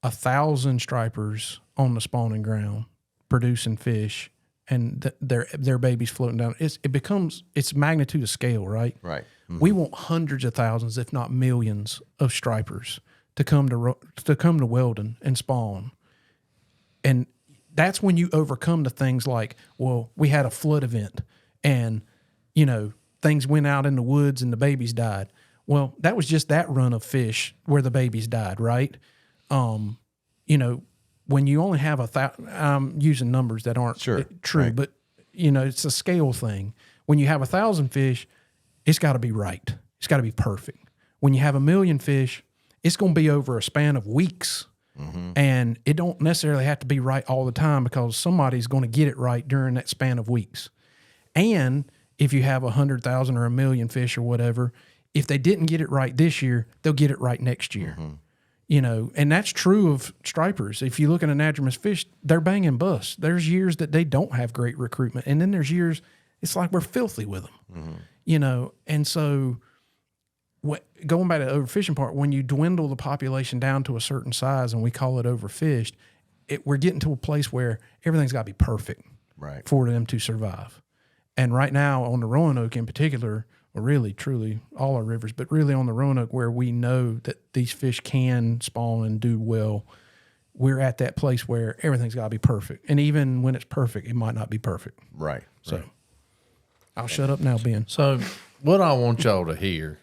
1,000 stripers on the spawning ground producing fish and their babies floating down. It's magnitude of scale, right? Right. We want hundreds of thousands, if not millions, of stripers to come to Weldon and spawn. And that's when you overcome the things like, well, we had a flood event and, things went out in the woods and the babies died. Well, that was just that run of fish where the babies died, right? You know, when you only have I'm using numbers that aren't true, right. But you know, it's a scale thing. When you have 1,000 fish, it's got to be right. It's got to be perfect. When you have 1 million fish, it's going to be over a span of weeks. Mm-hmm. And it don't necessarily have to be right all the time because somebody's going to get it right during that span of weeks. And if you have 100,000 or 1 million fish or whatever, if they didn't get it right this year, they'll get it right next year. Mm-hmm. You know, and that's true of stripers. If you look at anadromous fish, they're banging busts. There's years that they don't have great recruitment. And then there's years it's like we're filthy with them, mm-hmm. you know. And so going back to the overfishing part, when you dwindle the population down to a certain size and we call it overfished, we're getting to a place where everything's got to be perfect for them to survive. And right now on the Roanoke in particular, or really, truly, all our rivers, but really on the Roanoke where we know that these fish can spawn and do well, we're at that place where everything's got to be perfect. And even when it's perfect, it might not be perfect. Right. So I'll shut up now, Ben. So what I want y'all to hear,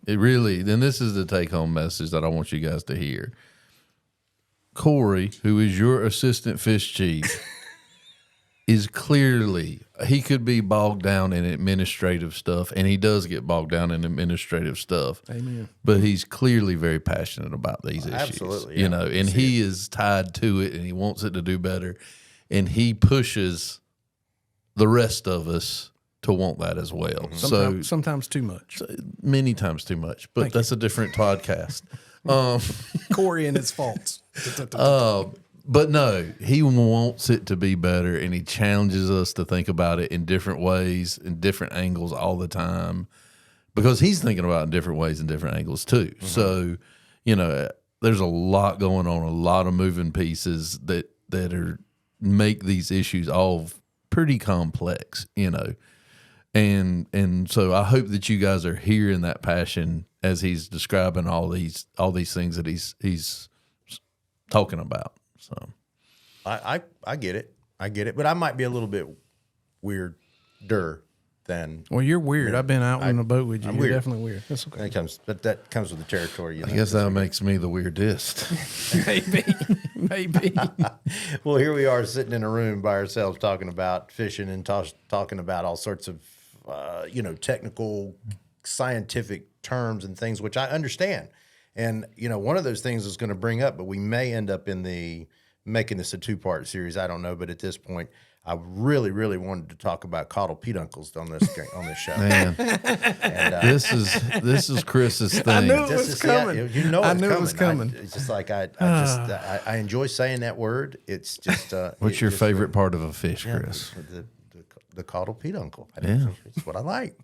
then this is the take-home message that I want you guys to hear. Corey, who is your assistant fish chief, is clearly, he could be bogged down in administrative stuff, and he does get bogged down in administrative stuff. Amen. But he's clearly very passionate about these issues. Absolutely. You know, and he is tied to it, and he wants it to do better, and he pushes the rest of us to want that as well. Mm-hmm. Sometimes too much. Many times too much, but that's a different podcast. Corey and his faults. But no, he wants it to be better, and he challenges us to think about it in different ways, in different angles all the time, because he's thinking about it in different ways and different angles too. Mm-hmm. So, you know, there's a lot going on, a lot of moving pieces that make these issues all pretty complex, you know. And so I hope that you guys are hearing that passion as he's describing all these things that he's talking about. So I get it. I get it. But I might be a little bit weirder than. Well, you're weird. I've been out on a boat with you. You're definitely weird. That's okay. That comes with the territory. You know? I guess that makes me the weirdest. Maybe. Well, here we are sitting in a room by ourselves talking about fishing and talking about all sorts of, technical, scientific terms and things, which I understand. And, you know, one of those things is going to bring up, but we may end up making this a 2-part series. I don't know. But at this point, I really, really wanted to talk about caudal peduncles on this show. Man, and, this is Chris's thing. I knew it was coming. I knew it was coming. It's just like I enjoy saying that word. It's just. What's your favorite part of a fish, Chris? The caudal peduncle. It's what I like.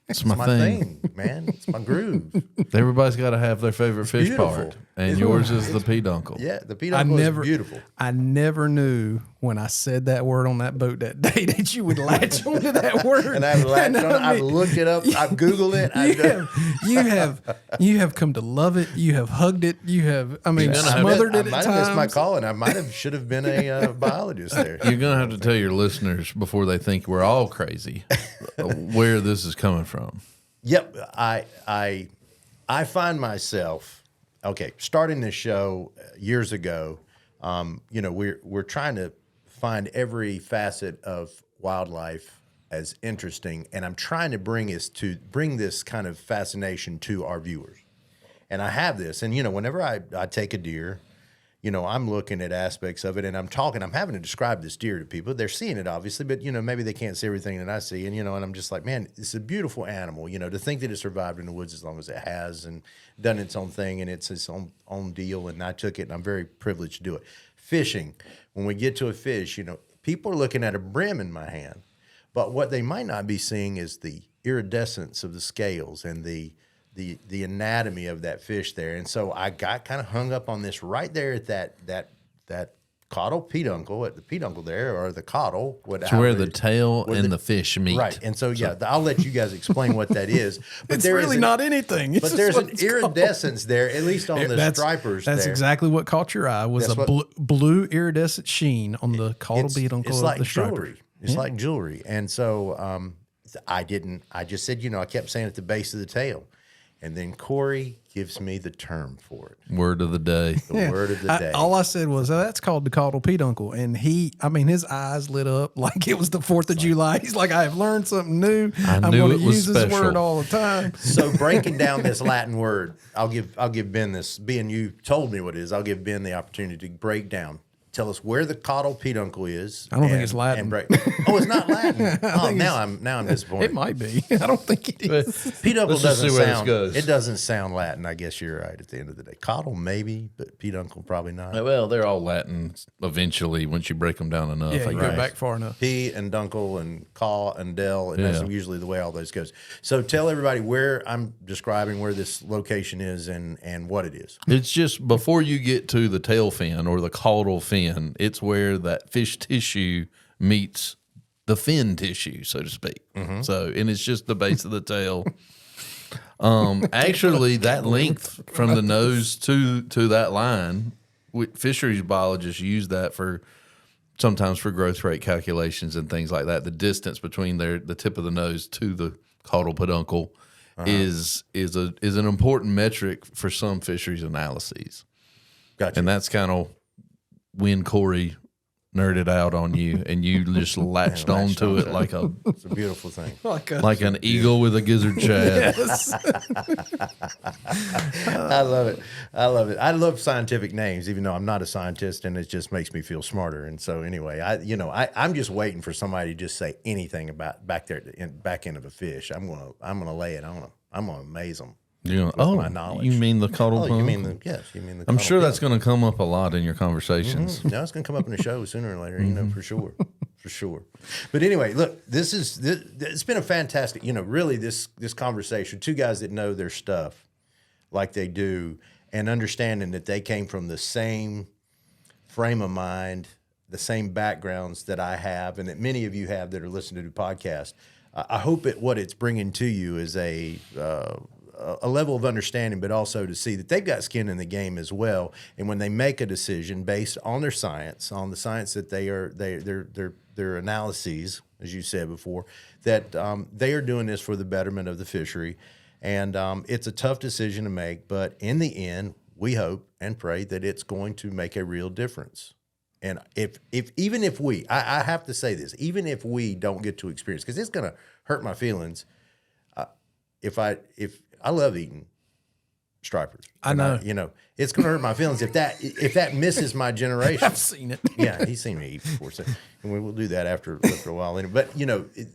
It's my thing, man. It's my groove. Everybody's got to have their favorite fish part, and yours is the peduncle. Yeah, the peduncle is beautiful. I never knew when I said that word on that boat that day that you would latch onto that word. And I've latched on it. I've looked it up. I've Googled it. You have come to love it. You have hugged it. You have, smothered it at times. I might have missed my calling. I should have been a biologist there. You're going to have to tell your listeners before they think we're all crazy where this is coming from. Yep, I find myself starting this show years ago. We're trying to find every facet of wildlife as interesting, and I'm trying to bring this kind of fascination to our viewers. And I have this, and whenever I take a deer, I'm looking at aspects of it, and I'm having to describe this deer to people. They're seeing it, obviously, but, maybe they can't see everything that I see. And, and I'm just like, man, it's a beautiful animal, to think that it survived in the woods as long as it has and done its own thing, and it's its own deal. And I took it, and I'm very privileged to do it. Fishing, when we get to a fish, people are looking at a brim in my hand, but what they might not be seeing is the iridescence of the scales and the anatomy of that fish there. And so I got kind of hung up on this right there at that caudal peduncle, at the peduncle there, or the caudal. It's where the tail and the fish meet. Right. And so, I'll let you guys explain what that is. But it's really not anything. But there's an iridescence there, at least on the stripers. That's exactly what caught your eye, was blue iridescent sheen on the caudal peduncle of the striper. Jewelry. It's like jewelry. And so I just said, I kept saying at the base of the tail. And then Corey gives me the term for it. Word of the day. The word of the day. All I said was, that's called the Caudal Peduncle. And his eyes lit up like it was the 4th of July. He's like, I have learned something new. I'm knew going to it was use this special. word all the time. So breaking down this Latin word, I'll give Ben this. Being you told me what it is, I'll give Ben the opportunity to break down. Tell us where the caudal peduncle is. I don't think it's Latin. Oh, it's not Latin. Oh, now I'm disappointed. It might be. I don't think it is. Peduncle Let's just doesn't see where this sound. goes. It doesn't sound Latin. I guess you're right. At the end of the day, caudal maybe, but peduncle probably not. Well, they're all Latin eventually once you break them down enough. Yeah, I you guess. go back far enough. P and Duncle and Caw and Del, and that's Yeah. usually the way all those goes. So tell everybody where I'm describing where this location is and what it is. It's just before you get to the tail fin or the caudal fin, it's where that fish tissue meets the fin tissue, so to speak. So, and it's just the base of the tail. Actually, that length from the nose to that line, fisheries biologists use that for sometimes for growth rate calculations and things like that. The distance between the tip of the nose to the caudal peduncle is an important metric for some fisheries analyses. Gotcha. And that's kind of when Corey nerded out on you and you just latched onto it like It's a beautiful thing. like an eagle with a gizzard shad. I love it. I love it. I love scientific names, even though I'm not a scientist, and it just makes me feel smarter. And so, anyway, I'm just waiting for somebody to just say anything about back there, back end of a fish. I'm gonna lay it on them. I'm gonna amaze them. My knowledge. You mean the caudal peduncle? You mean the I'm caudal sure that's peduncle. going to come up a lot in your conversations. No, it's going to come up in the show sooner or later, for sure. For sure. But anyway, look, it's been a fantastic, really this conversation, two guys that know their stuff like they do and understanding that they came from the same frame of mind, the same backgrounds that I have and that many of you have that are listening to the podcast. I hope what it's bringing to you is a level of understanding, but also to see that they've got skin in the game as well. And when they make a decision based on their science, on the science that their analyses, as you said before, that they are doing this for the betterment of the fishery. And it's a tough decision to make, but in the end, we hope and pray that it's going to make a real difference. And even if we, I have to say this, even if we don't get to experience, because it's going to hurt my feelings. If I love eating stripers. I know. It's going to hurt my feelings if that misses my generation. I've seen it. Yeah, he's seen me eat before, so, and we will do that after a while. Anyway. But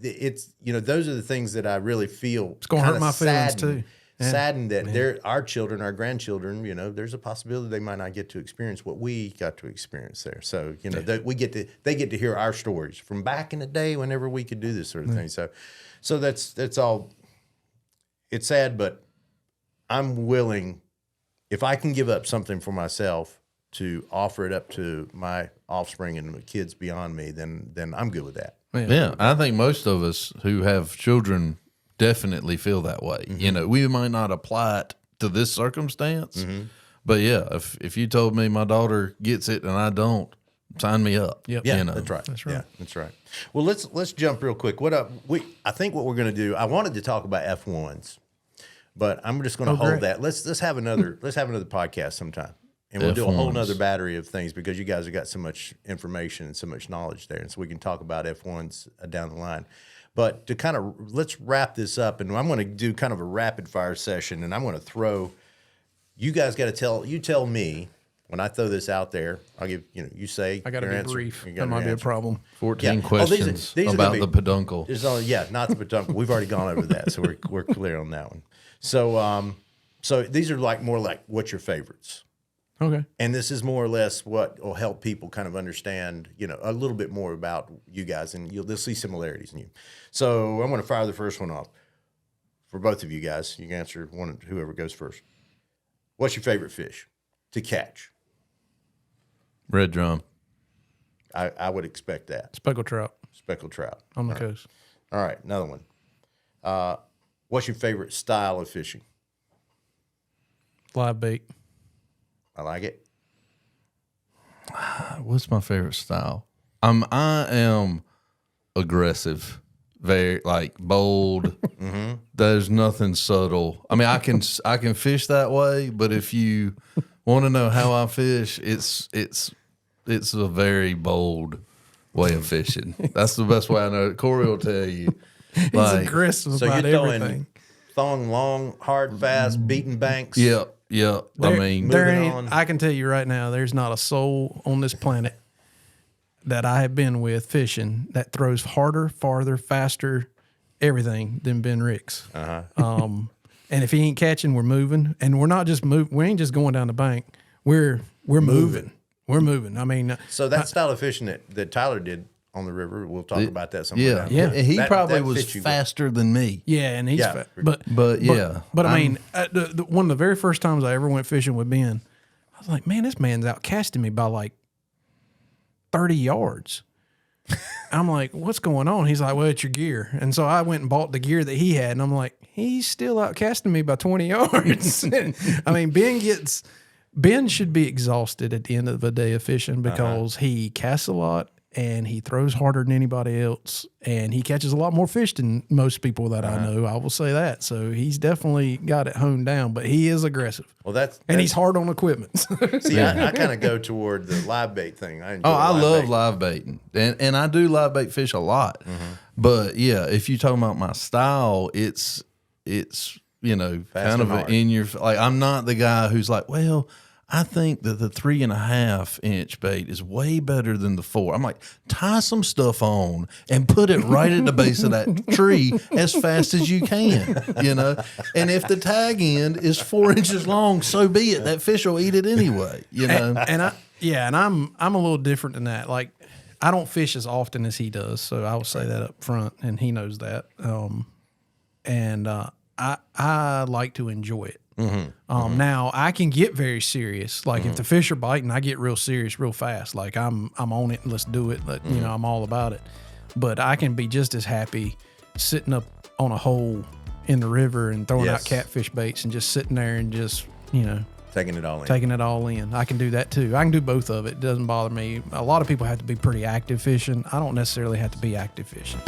it's those are the things that I really feel. It's going to hurt my feelings too. Yeah. Saddened that our children, our grandchildren, there's a possibility they might not get to experience what we got to experience there. So they get to hear our stories from back in the day whenever we could do this sort of thing. So that's all. It's sad, but I'm willing, if I can give up something for myself to offer it up to my offspring and the kids beyond me, then I'm good with that. Yeah, I think most of us who have children definitely feel that way. We might not apply it to this circumstance, but yeah, if you told me my daughter gets it and I don't, sign me up. Yep. Yeah, that's right. That's right. Yeah, that's right. Well, let's jump real quick. I think what we're going to do. I wanted to talk about F1s, but I'm just going to hold that. Let's have another podcast sometime, and we'll do a whole nother battery of things because you guys have got so much information and so much knowledge there, and so we can talk about F1s down the line. But to kind of let's wrap this up, and I'm going to do kind of a rapid fire session, and I'm going to throw. You guys got to tell me. When I throw this out there, I'll give you say I got to be answer. brief. That might be a problem. 14 Yeah. questions These are about gonna the peduncle. Not the peduncle. We've already gone over that, so we're clear on that one. So these are more like what's your favorites, Okay. and this is more or less what will help people kind of understand, a little bit more about you guys, and they'll see similarities in you. So I'm going to fire the first one off for both of you guys. You can answer one, whoever goes first. What's your favorite fish to catch? Red drum. I would expect that. Speckled trout Speckled trout. on the coast. All right, another one. What's your favorite style of fishing? Live bait. I like it. What's my favorite style? I am aggressive, very bold, There's nothing subtle. I mean, I can fish that way, but if you want to know how I fish, it's a very bold way of fishing. That's the best way I know it. Corey will tell you. He's aggressive So about you're throwing everything. thong long, hard, fast, beating banks. Yep. I mean, I can tell you right now, there's not a soul on this planet that I have been with fishing that throws harder, farther, faster, everything than Ben Ricks. And if he ain't catching, we're moving, and we're not just moving. We ain't just going down the bank. We're moving. We're moving. I mean, So that style of fishing that Tyler did on the river, we'll talk about that sometime. yeah. Yeah. He That- probably that was fits you. faster than me. yeah, and he's Yeah. but yeah. I mean, one of the very first times I ever went fishing with Ben, I was like, man, this man's out casting me by like 30 yards. I'm like, what's going on? He's like, well, it's your gear. And so I went and bought the gear that he had, and I'm like, he's still out casting me by 20 yards. I mean, Ben should be exhausted at the end of the day of fishing because he casts a lot and he throws harder than anybody else, and he catches a lot more fish than most people that I know. I will say that. So he's definitely got it honed down, but he is aggressive. Well, that's And he's hard on equipment. see, I kind of go toward the live bait thing. I enjoy I love bait. live baiting, and I do live bait fish a lot. But yeah, if you talking about my style, it's kind and of hard. in your like. I'm not the guy who's like, well, I think that the 3.5 inch bait is way better than the 4. I'm like, tie some stuff on and put it right at the base of that tree as fast as you can, And if the tag end is 4 inches long, so be it. That fish will eat it anyway, and I'm a little different than that. Like, I don't fish as often as he does, so I will say that up front, and he knows that. I like to enjoy it. Now I can get very serious. Like if the fish are biting, I get real serious real fast. Like I'm on it and let's do it. I'm all about it. But I can be just as happy sitting up on a hole in the river and throwing out catfish baits and just sitting there and just, taking it all in. taking it all in. I can do that too. I can do both of it. It doesn't bother me. A lot of people have to be pretty active fishing. I don't necessarily have to be active fishing.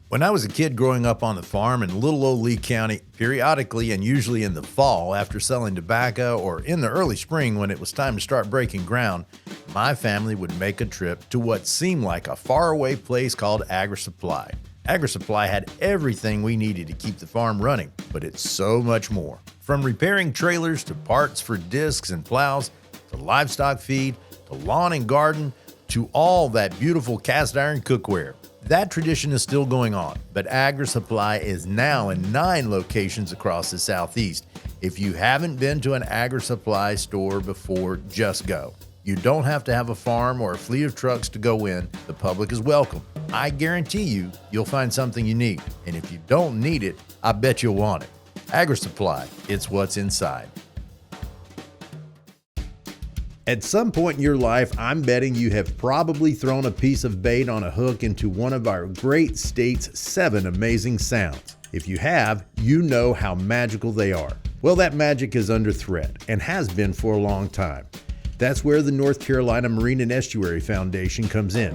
When I was a kid growing up on the farm in little old Lee County, periodically and usually in the fall after selling tobacco or in the early spring when it was time to start breaking ground, my family would make a trip to what seemed like a faraway place called AgriSupply. AgriSupply had everything we needed to keep the farm running, but it's so much more. From repairing trailers to parts for discs and plows, to livestock feed, to lawn and garden, to all that beautiful cast iron cookware. That tradition is still going on, but AgriSupply is now in 9 locations across the Southeast. If you haven't been to an AgriSupply store before, just go. You don't have to have a farm or a fleet of trucks to go in. The public is welcome. I guarantee you'll find something you need. And if you don't need it, I bet you'll want it. AgriSupply, it's what's inside. At some point in your life, I'm betting you have probably thrown a piece of bait on a hook into one of our great state's 7 amazing sounds. If you have, you know how magical they are. Well, that magic is under threat and has been for a long time. That's where the North Carolina Marine and Estuary Foundation comes in,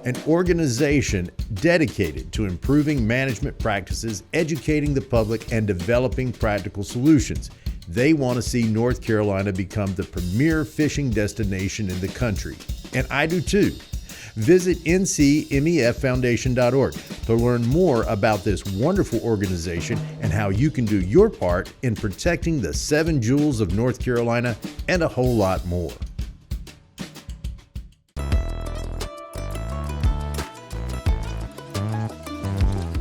an organization dedicated to improving management practices, educating the public, and developing practical solutions. They want to see North Carolina become the premier fishing destination in the country. And I do too. Visit ncmeffoundation.org to learn more about this wonderful organization and how you can do your part in protecting the 7 jewels of North Carolina and a whole lot more.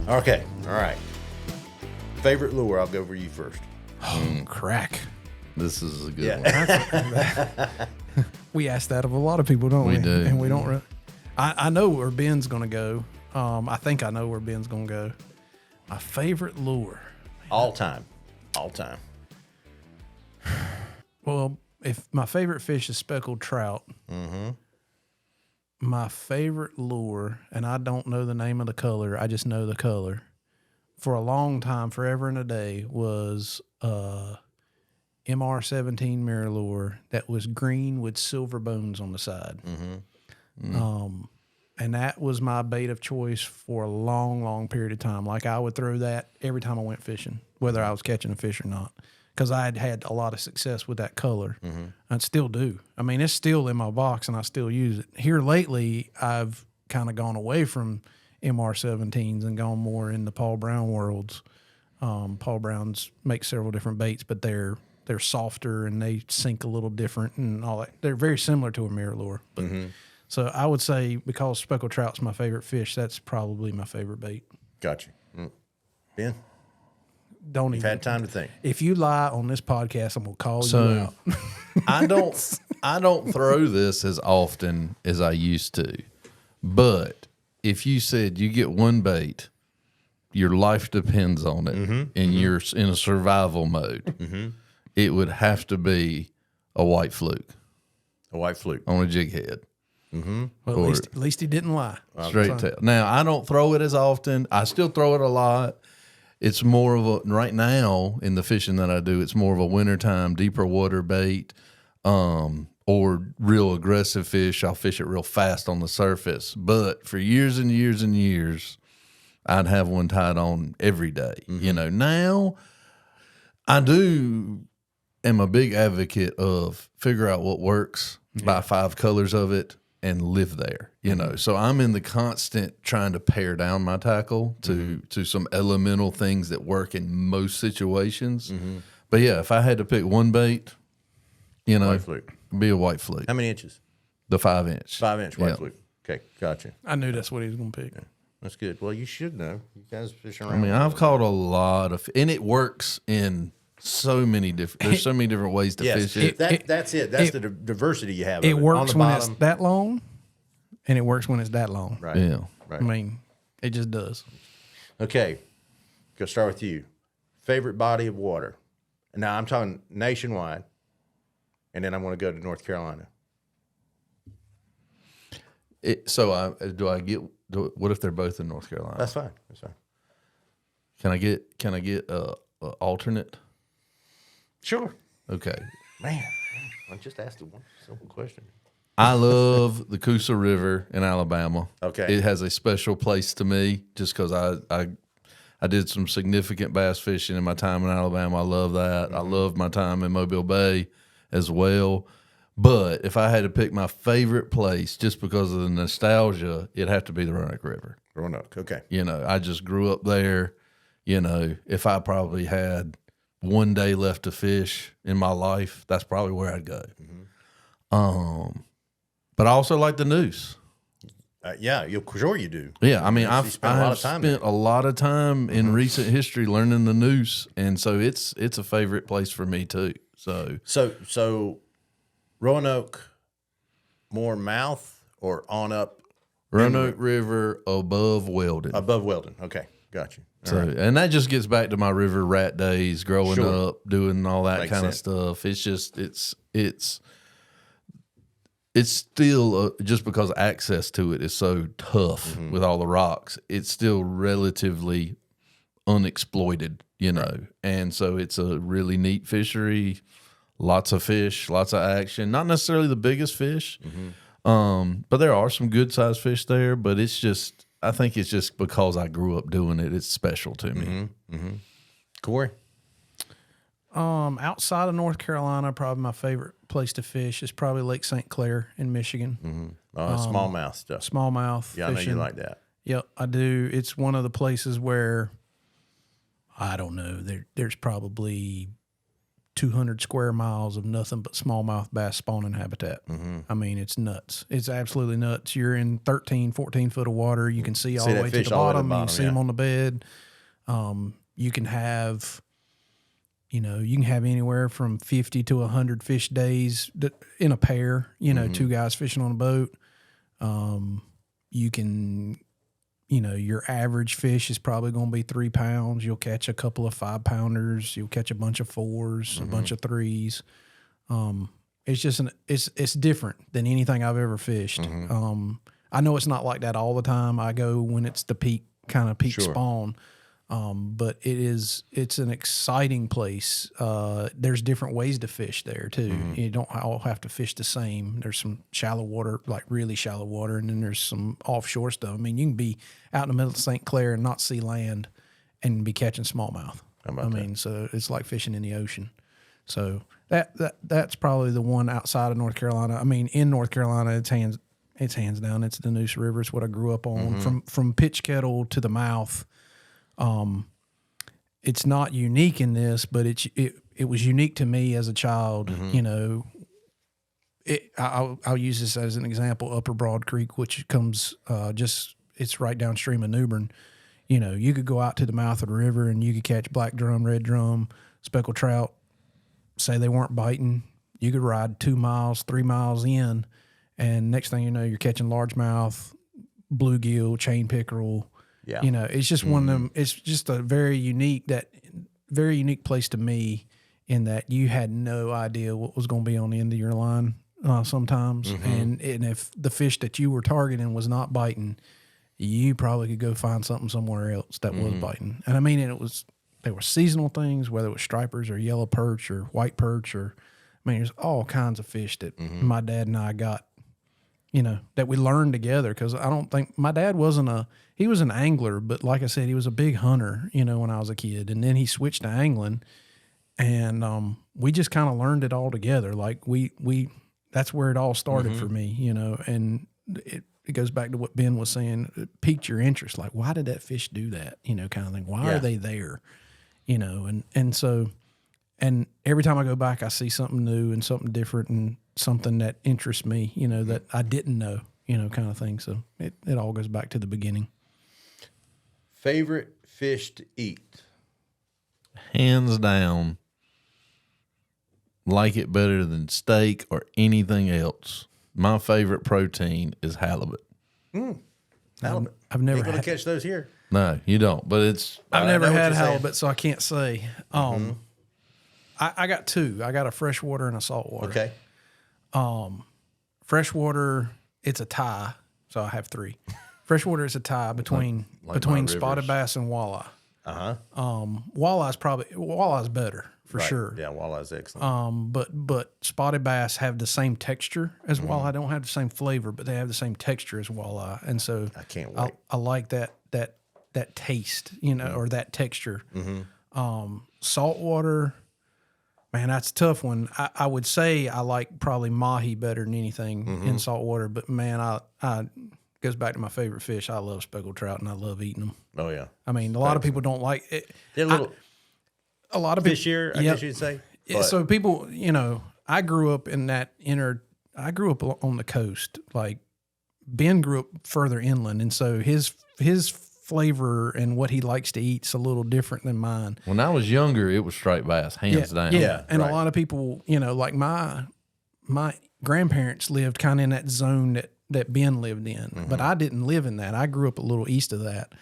Okay, all right. Favorite lure, I'll go for you first. Crack. This is a good one. We ask that of a lot of people, don't we? We do. And we don't really. I know where Ben's going to go. I think I know where Ben's going to go. My favorite lure. All time. Well, if my favorite fish is speckled trout, my favorite lure, and I don't know the name of the color, I just know the color, for a long time, forever and a day, was MR17 mirror lure that was green with silver bones on the side. And And that was my bait of choice for a long, long period of time. Like I would throw that every time I went fishing, whether I was catching a fish or not, because I had a lot of success with that color. I still do. I mean, it's still in my box and I still use it. Here lately, I've kind of gone away from MR17s and gone more in the Paul Brown worlds. Paul Brown's make several different baits, but they're softer and they sink a little different and all that. They're very similar to a mirror lure. But, so I would say because speckled trout's my favorite fish, that's probably my favorite bait. Gotcha. Ben, Don't you've even had time to think. If you lie on this podcast, I'm gonna call you out. I don't throw this as often as I used to, but if you said you get one bait, your life depends on it, and you're in a survival mode, it would have to be a white fluke. A white fluke on a jig head. Well, at least he didn't lie. Straight tail. Now, I don't throw it as often. I still throw it a lot. It's more of a, right now in the fishing that I do, it's more of a wintertime, deeper water bait, or real aggressive fish. I'll fish it real fast on the surface. But for years and years and years, I'd have one tied on every day. You know, now I am a big advocate of figure out what works, buy 5 colors of it, and live there, you know. So I'm in the constant trying to pare down my tackle to some elemental things that work in most situations. But yeah, if I had to pick one bait, you know, white fluke. It'd be a white fluke. How many inches? The 5-inch. 5-inch white fluke. Okay, gotcha. I knew that's what he was gonna pick. That's good. Well, you should know. You guys fish around. I mean, I've caught a lot of, and it works in so many different. There's so many different ways to fish it. That's it. That's the diversity you have. It of works on the when bottom. it's that long, and it works when it's that long. Right. Yeah. Right. I mean, it just does. Okay. Go start with you. Favorite body of water. Now I'm talking nationwide, and then I'm going to go to North Carolina. What if they're both in North Carolina? That's fine. That's fine. Can I get a alternate? Sure. Okay. Man, I just asked one simple question. I love the Coosa River in Alabama. Okay. It has a special place to me just because I did some significant bass fishing in my time in Alabama. I love that. I love my time in Mobile Bay as well. But if I had to pick my favorite place just because of the nostalgia, it'd have to be the Roanoke River. Roanoke. Okay. You know, I just grew up there. You know, if I probably had one day left to fish in my life, that's probably where I'd go. But I also like the noose. Yeah, sure you do. Yeah, I mean, You I've spent a lot of time spent a lot of time in recent history learning the noose, and so it's a favorite place for me too. So Roanoke, more mouth or on up? Roanoke River above Weldon. Above Weldon. Okay, got you. So, and that just gets back to my river rat days, growing up, doing all that kind of stuff. It's just, it's still, just because access to it is so tough with all the rocks, it's still relatively unexploited, you know. And so it's a really neat fishery, lots of fish, lots of action, not necessarily the biggest fish, but there are some good sized fish there, but it's just, I think it's just because I grew up doing it, it's special to me. Corey? Outside of North Carolina, probably my favorite place to fish is probably Lake St. Clair in Michigan. Smallmouth stuff. Smallmouth Yeah, fishing. I know you like that. Yep, I do. It's one of the places where, I don't know, there's probably 200 square miles of nothing but smallmouth bass spawning habitat. I mean, it's nuts. It's absolutely nuts. You're in 13, 14 foot of water. You can see all the way to the bottom. You can see them on the bed. You can have, you can have anywhere from 50 to 100 fish days in a pair, two guys fishing on a boat. You can, your average fish is probably going to be 3 pounds. You'll catch a couple of 5-pounders. You'll catch a bunch of 4s, a bunch of 3s. It's just it's different than anything I've ever fished. I know it's not like that all the time. I go when it's the peak spawn. But it's an exciting place. There's different ways to fish there too. You don't all have to fish the same. There's some shallow water, like really shallow water, and then there's some offshore stuff. I mean, you can be out in the middle of St. Clair and not see land and be catching smallmouth. So it's like fishing in the ocean. So that's probably the one outside of North Carolina. I mean, in North Carolina, it's hands down. It's the Neuse River. It's what I grew up on from Pitch Kettle to the mouth. It's not unique in this, but it was unique to me as a child. You know, I'll use this as an example. Upper Broad Creek, which comes it's right downstream of New Bern. You know, you could go out to the mouth of the river and you could catch black drum, red drum, speckled trout. Say they weren't biting, you could ride 2 miles, 3 miles in, and next thing you know, you're catching largemouth, bluegill, chain pickerel. Yeah, you know, it's just one of them. It's just a very unique place to me, in that you had no idea what was going to be on the end of your line sometimes, and if the fish that you were targeting was not biting, you probably could go find something somewhere else that was biting. And I mean, they were seasonal things, whether it was stripers or yellow perch or white perch, or I mean, there's all kinds of fish that my dad and I got, you know, that we learned together. Because I don't think my dad he was an angler, but like I said, he was a big hunter, you know, when I was a kid, and then he switched to angling, and we just kind of learned it all together. Like we that's where it all started for me, you know, and it goes back to what Ben was saying. It piqued your interest. Like, why did that fish do that? You know, kind of thing. Why are they there? You know, and so every time I go back, I see something new and something different and something that interests me, you know, that I didn't know, you know, kind of thing. So it all goes back to the beginning. Favorite fish to eat? Hands down, like it better than steak or anything else. My favorite protein is halibut. Halibut. I've never Ain't gonna catch those here. No, you don't. But it's I've never had halibut, so I can't say. I got two. I got a freshwater and a saltwater. Okay. Freshwater, it's a tie, so I have three. Freshwater is a tie between spotted bass and walleye. Walleye's better for sure. Yeah, walleye's excellent. But spotted bass have the same texture as walleye. Don't have the same flavor, but they have the same texture as walleye, and so I can't wait. I like that taste, you know, or that texture. Saltwater, man, that's a tough one. I would say I like probably mahi better than anything in saltwater, but man, I goes back to my favorite fish. I love speckled trout, and I love eating them. Oh yeah. I mean, a lot of people don't like it. They're a lot of people, fishier, I guess you'd say. Yeah, so people, you know, I grew up on the coast. Like Ben grew up further inland, and so his flavor and what he likes to eat's a little different than mine. When I was younger, it was striped bass, hands down. Yeah, and a lot of people, you know, like my grandparents lived kind of in that zone that Ben lived in, but I didn't live in that. I grew up a little east of that,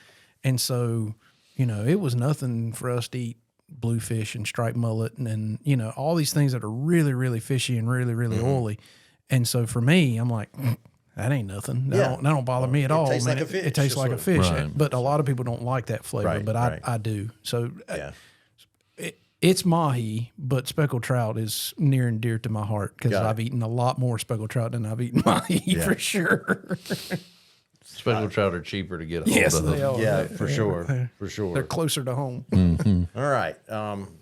and so, you know, it was nothing for us to eat bluefish and striped mullet and you know, all these things that are really, really fishy and really, really oily. And so for me, I'm like, that ain't nothing. That don't bother me at all. Tastes like a fish. It tastes like a fish. Right. But a lot of people don't like that flavor, but I do. So it's mahi, but speckled trout is near and dear to my heart because I've eaten a lot more speckled trout than I've eaten mahi for sure. Speckled trout are cheaper to get a hold Yes, of. they are. Yeah, for sure. For sure. They're closer to home. All right.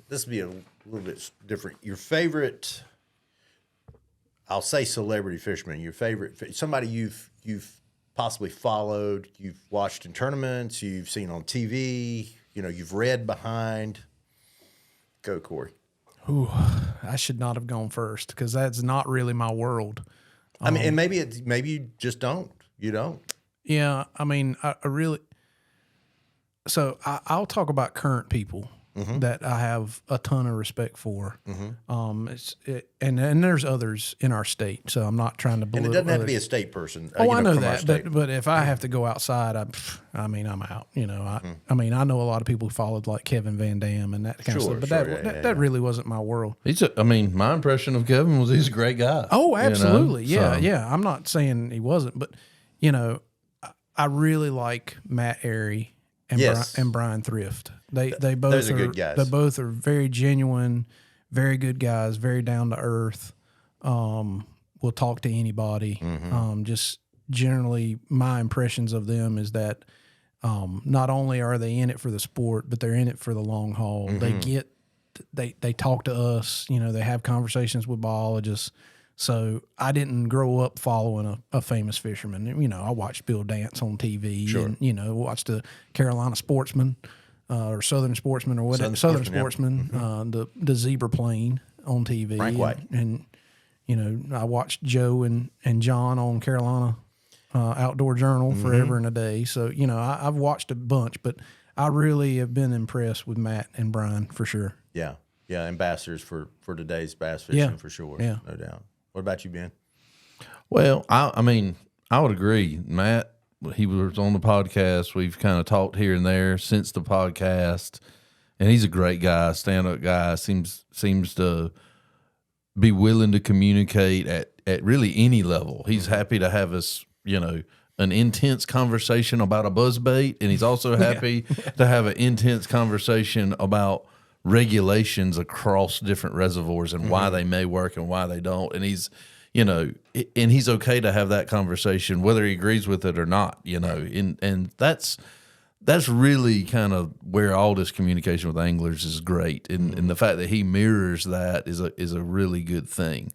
This will be a little bit different. Your favorite, I'll say celebrity fisherman, your favorite, somebody you've possibly followed, you've watched in tournaments, you've seen on TV, you know, you've read behind. Go, Corey. Ooh, I should not have gone first because that's not really my world. I mean, and maybe you just don't. You don't. Yeah, I mean, I really. So I'll talk about current people that I have a ton of respect for. And there's others in our state, so I'm not trying to belittle. And it doesn't have to others. be a state person. Oh, I know that, but if I have to go outside, I'm out. You know, I mean, I know a lot of people who followed like Kevin Van Dam and that kind of stuff, but that really wasn't my world. My impression of Kevin was he's a great guy. Oh, absolutely, you know? yeah. I'm not saying he wasn't, but you know, I really like Matt Airy and Brian Thrift. They both those are good guys. They both are very genuine, very good guys, very down to earth. Will talk to anybody. Just generally, my impressions of them is that not only are they in it for the sport, but they're in it for the long haul. They talk to us. They have conversations with biologists. So I didn't grow up following a famous fisherman. I watched Bill Dance on TV, and watched the Carolina Sportsman or Southern Sportsman or whatever. Southern Sportsman, the zebra plane on TV. Frank White. And I watched Joe and John on Carolina Outdoor Journal forever and a day. So I've watched a bunch, but I really have been impressed with Matt and Brian for sure. Yeah, ambassadors for today's bass fishing for sure. Yeah, no doubt. What about you, Ben? Well, I mean, I would agree. Matt, he was on the podcast. We've kind of talked here and there since the podcast, and he's a great guy, stand-up guy. Seems to be willing to communicate at really any level. He's happy to have us, an intense conversation about a buzzbait, and he's also happy to have an intense conversation about regulations across different reservoirs and why they may work and why they don't. And he's, and he's okay to have that conversation, whether he agrees with it or not, and that's really kind of where all this communication with anglers is great. And the fact that he mirrors that is a really good thing.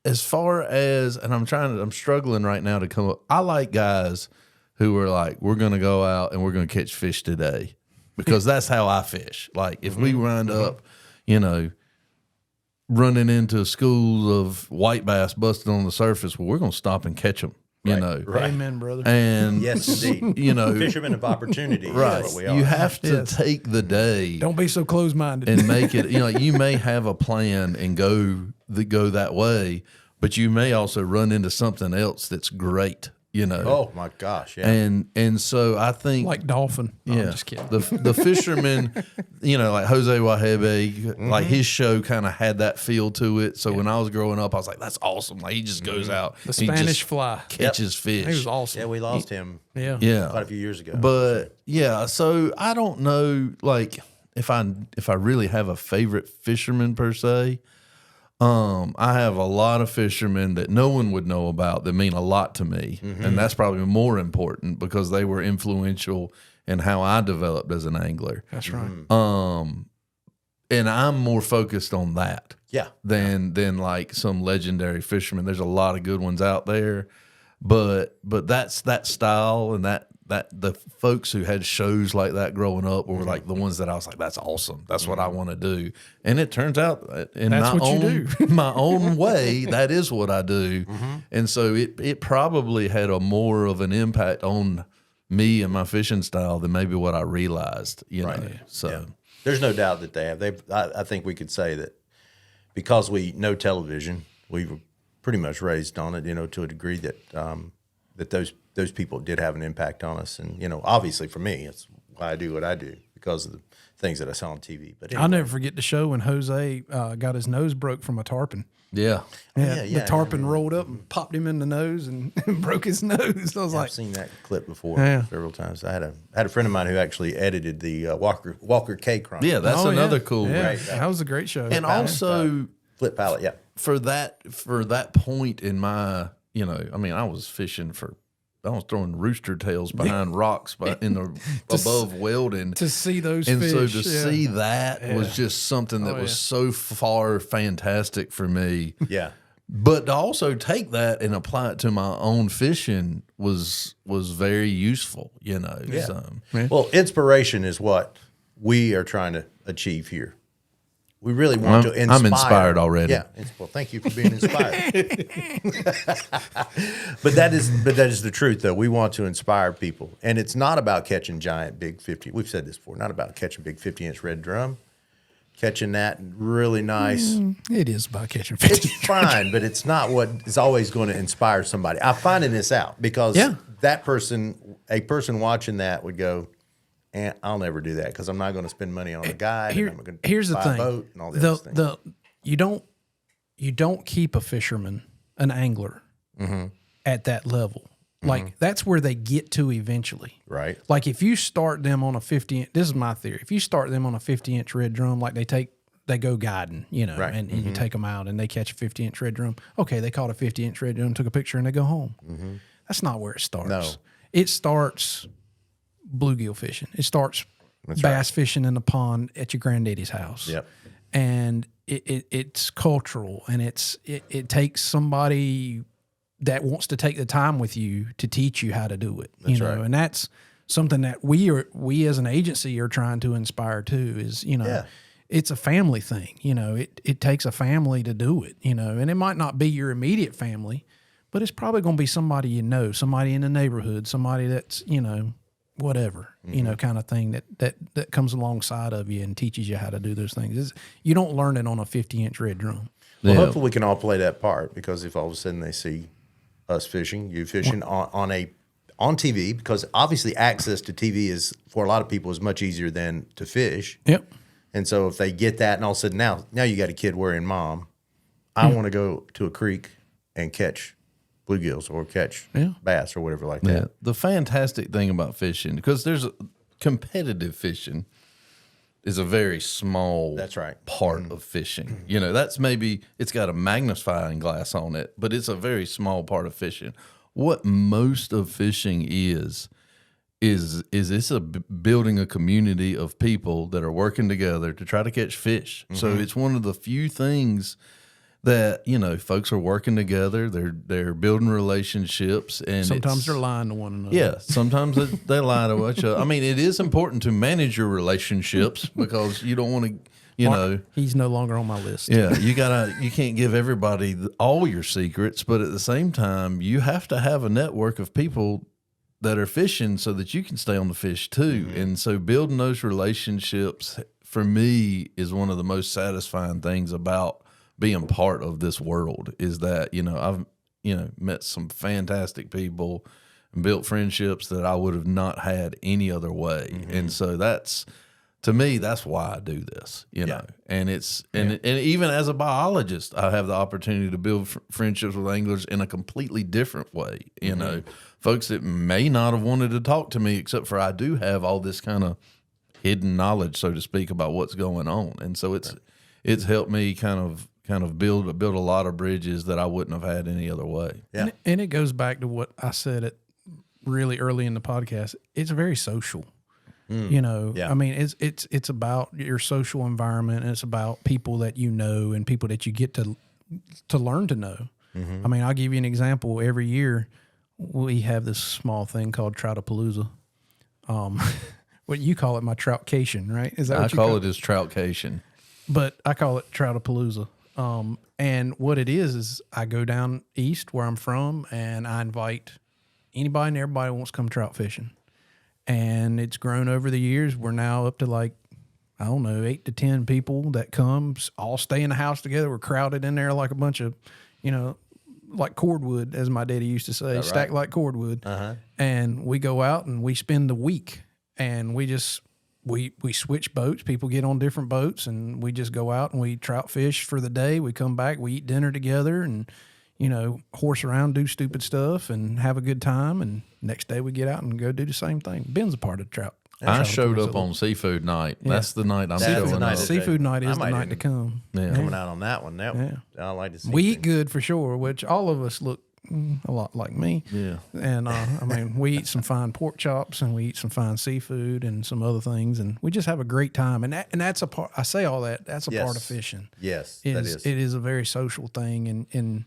As far as, and I'm struggling right now to come up, I like guys who are like, we're going to go out and we're going to catch fish today. Because that's how I fish. Like if we wind up, running into a school of white bass busting on the surface, well, we're going to stop and catch them. Right. Amen, brother. And Yes, indeed. Fishermen of opportunity. right, Is what we are. you have to take the day. Don't be so close-minded. And make it. You may have a plan and go that way, but you may also run into something else that's great. Oh my gosh! Yeah. And so I think like dolphin. No, I'm just kidding. The fishermen, like Jose Wahebe, like his show kind of had that feel to it. So when I was growing up, I was like, that's awesome. Like he just goes out, The he Spanish just fly. catches fish. He was awesome. Yeah, we lost him. Yeah, quite a few years ago. But yeah, so I don't know, like if I really have a favorite fisherman per se. I have a lot of fishermen that no one would know about that mean a lot to me, and that's probably more important because they were influential in how I developed as an angler. That's right. And I'm more focused on that, than like some legendary fisherman. There's a lot of good ones out there, but that's that style and that the folks who had shows like that growing up were like the ones that I was like, that's awesome. That's what I want to do. And it turns out in my own way, that is what I do. And so it probably had a more of an impact on me and my fishing style than maybe what I realized, So there's no doubt that they have. I think we could say that because we know television, we were pretty much raised on it, to a degree that that those people did have an impact on us. And, obviously for me, it's why I do what I do, because of the things that I saw on TV. But anyway. I'll never forget the show when Jose got his nose broke from a tarpon. Yeah. The tarpon rolled up and popped him in the nose and broke his nose. I was like, I've seen that clip before several times. I had a friend of mine who actually edited the Walker K Chronicle. Yeah, that's another cool. Yeah, Right. that was a great show. And also Flip palette, for that point in my, I was fishing I was throwing rooster tails behind rocks in the above welding to see those and fish. so to see that was just something that was so far fantastic for me. Yeah. But to also take that and apply it to my own fishing was very useful, Yeah. So. Well, inspiration is what we are trying to achieve here. We really want to inspire. I'm inspired already. Yeah. Well, thank you for being inspired. But that is the truth, though. We want to inspire people, and it's not about catching giant, big 50. We've said this before. Not about catching big 50-inch red drum. Catching that really nice. It is about catching fish. It's fine, but it's not what is always going to inspire somebody. I'm finding this out because a person watching that would go, and I'll never do that because I'm not going to spend money on a guide. Here's the thing: a boat and all the other things. You don't keep a fisherman, an angler, at that level. Like that's where they get to eventually. Right. Like if you start them on a 50, this is my theory. If you start them on a 50-inch red drum, like they go guiding, you know, Right. and you take them out and they catch a 50-inch red drum. Okay, they caught a 50-inch red drum, took a picture, and they go home. That's not where it starts. No. It starts bluegill fishing. It starts bass fishing in the pond at your granddaddy's house. Yep. And it's cultural, and it takes somebody that wants to take the time with you to teach you how to do it. That's right. And that's something that we as an agency are trying to inspire too. Is it's a family thing. It takes a family to do it. And it might not be your immediate family, but it's probably going to be somebody somebody in the neighborhood, somebody that's whatever, kind of thing that comes alongside of you and teaches you how to do those things. You don't learn it on a 50-inch red drum. Well, hopefully we can all play that part, because if all of a sudden they see us fishing, you fishing on TV, because obviously access to TV is, for a lot of people, is much easier than to fish. Yep. And so if they get that, and all of a sudden now you got a kid worrying, Mom, I want to go to a creek and catch bluegills or catch bass or whatever like that. Yeah. The fantastic thing about fishing, because there's competitive fishing is a very small part of fishing. That's maybe it's got a magnifying glass on it, but it's a very small part of fishing. What most of fishing is it's building a community of people that are working together to try to catch fish. So it's one of the few things that folks are working together. They're building relationships, and sometimes they're lying to one another. Yeah, sometimes they lie to each other. I mean, it is important to manage your relationships, because you don't want to, He's no longer on my list. Yeah, you can't give everybody all your secrets, but at the same time, you have to have a network of people that are fishing so that you can stay on the fish too. And so building those relationships, for me, is one of the most satisfying things about being part of this world, is that, I've, met some fantastic people and built friendships that I would have not had any other way. And so to me, that's why I do this, know, and and even as a biologist, I have the opportunity to build friendships with anglers in a completely different way. Folks that may not have wanted to talk to me, except for I do have all this kind of hidden knowledge, so to speak, about what's going on. And so it's helped me kind of build a lot of bridges that I wouldn't have had any other way. Yeah. And it goes back to what I said it really early in the podcast. It's very social. I mean, it's about your social environment, and it's about people that and people that you get to learn to know. I mean, I'll give you an example. Every year we have this small thing called Troutapalooza. What you call it, my troutcation, right? Is that what you call it? Is troutcation, but I call it Troutapalooza. And what it is I go down east where I'm from, and I invite anybody and everybody who wants to come trout fishing. And it's grown over the years. We're now up to 8 to 10 people that come, all stay in the house together. We're crowded in there like a bunch of, like cordwood, as my daddy used to say, stacked like cordwood. And we go out and we spend the week, and we switch boats. People get on different boats, and we just go out and we trout fish for the day. We come back, we eat dinner together, and horse around, do stupid stuff, and have a good time. And next day we get out and go do the same thing. Ben's a part of trout. I showed up on seafood night. Yeah. That's the night I'm showing up. Seafood night is the night to come. Yeah. Coming out on that one. I like to see. We eat good for sure, which all of us look a lot like me. Yeah. And I mean, we eat some fine pork chops, and we eat some fine seafood and some other things, and we just have a great time. And that's a part. I say all that. That's a part of fishing. Yes, that is. It is a very social thing, and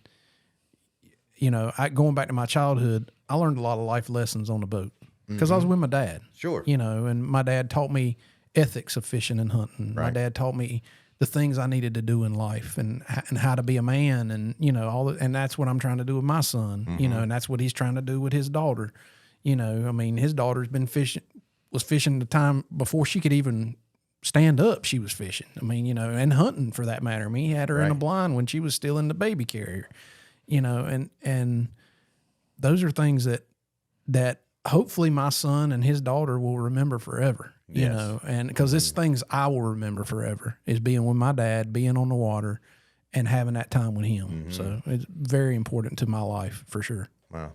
going back to my childhood, I learned a lot of life lessons on the boat because I was with my dad. Sure. And my dad taught me ethics of fishing and hunting. Right. My dad taught me the things I needed to do in life, and how to be a man, and and that's what I'm trying to do with my son. And that's what he's trying to do with his daughter. I mean, his daughter's was fishing the time before she could even stand up. She was fishing. I mean, and hunting for that matter. I mean, he had her in a blind when she was still in the baby carrier. And those are things that hopefully my son and his daughter will remember forever, and because it's things I will remember forever, is being with my dad, being on the water, and having that time with him. So it's very important to my life for sure. Wow.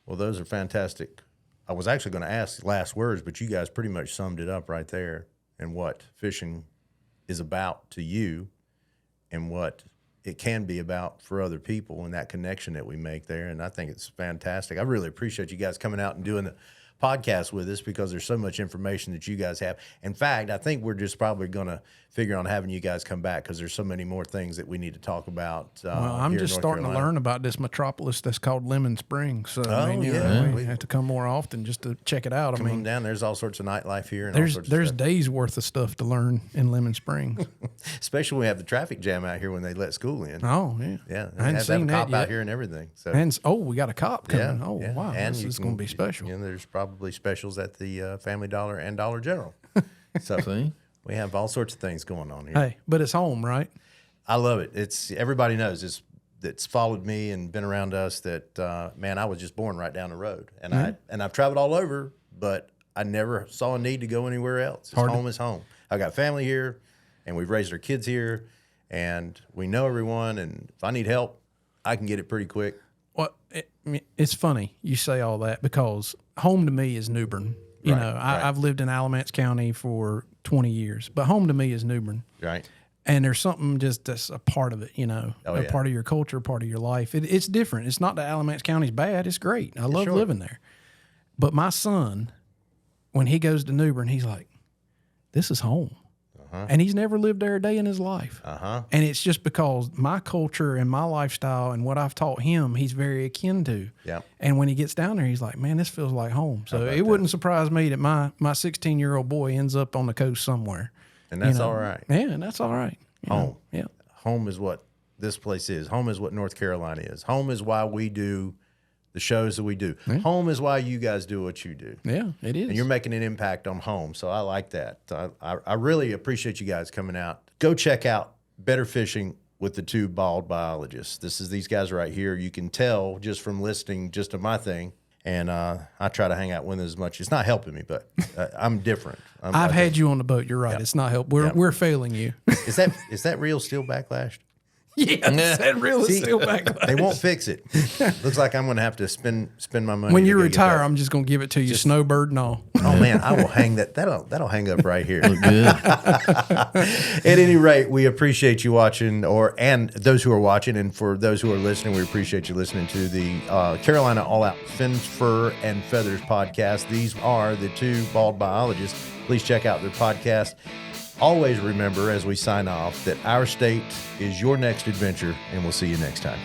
Well, those are fantastic. I was actually going to ask last words, but you guys pretty much summed it up right there and what fishing is about to you and what it can be about for other people and that connection that we make there. And I think it's fantastic. I really appreciate you guys coming out and doing the podcast with us because there's so much information that you guys have. In fact, I think we're just probably going to figure on having you guys come back because there's so many more things that we need to talk about. Well, I'm just starting to learn about this metropolis that's called Lemon Springs. So we have to come more often just to check it out. Come on down. There's all sorts of nightlife here. And there's days worth of stuff to learn in Lemon Springs. Especially when we have the traffic jam out here when they let school in. Oh, yeah. Yeah. I hadn't seen that yet. Out here and everything. So. And, we got a cop coming. Yeah, oh, wow. And this is going to be special. There's probably specials at the Family Dollar and Dollar General. So we have all sorts of things going on here. Hey, but it's home, right? I love it. It's everybody knows that's followed me and been around us that man, I was just born right down the road, and I've traveled all over, but I never saw a need to go anywhere else. Home is home. I got family here, and we've raised our kids here, and we know everyone. And if I need help, I can get it pretty quick. Well, it's funny you say all that because home to me is New Bern. You know, I've lived in Alamance County for 20 years, but home to me is New Bern. Right. And there's something just that's a part of it, a part of your culture, part of your life. It's different. It's not that Alamance County's bad. It's great. I love living there. But my son, when he goes to New Bern, he's like, this is home. And he's never lived there a day in his life. And it's just because my culture and my lifestyle and what I've taught him, he's very akin to. Yeah. And when he gets down there, he's like, man, this feels like home. So it wouldn't surprise me that my 16-year-old boy ends up on the coast somewhere. And that's all right. Yeah, and that's all right. Home. Yeah. Home is what this place is. Home is what North Carolina is. Home is why we do the shows that we do. Yeah. Home is why you guys do what you do. Yeah, it is. And you're making an impact on home. So I like that. I really appreciate you guys coming out. Go check out Better Fishing with the Two Bald Biologists. This is these guys right here. You can tell just from listening just to my thing. And I try to hang out with them as much. It's not helping me, but I'm different. I've had you on the boat. You're right. It's not helping. We're failing you. Is that reel still backlashed? Yes, that reel is still backlash. They won't fix it. Looks like I'm going to have to spend my money. When you retire, I'm just going to give it to you, snowbird and all. Oh man, I will hang that. That'll hang up right here. Look good. At any rate, we appreciate you watching, and those who are watching, and for those who are listening, we appreciate you listening to the Carolina All Out Fins, Fur, and Feathers podcast. These are the Two Bald Biologists. Please check out their podcast. Always remember as we sign off that our state is your next adventure, and we'll see you next time.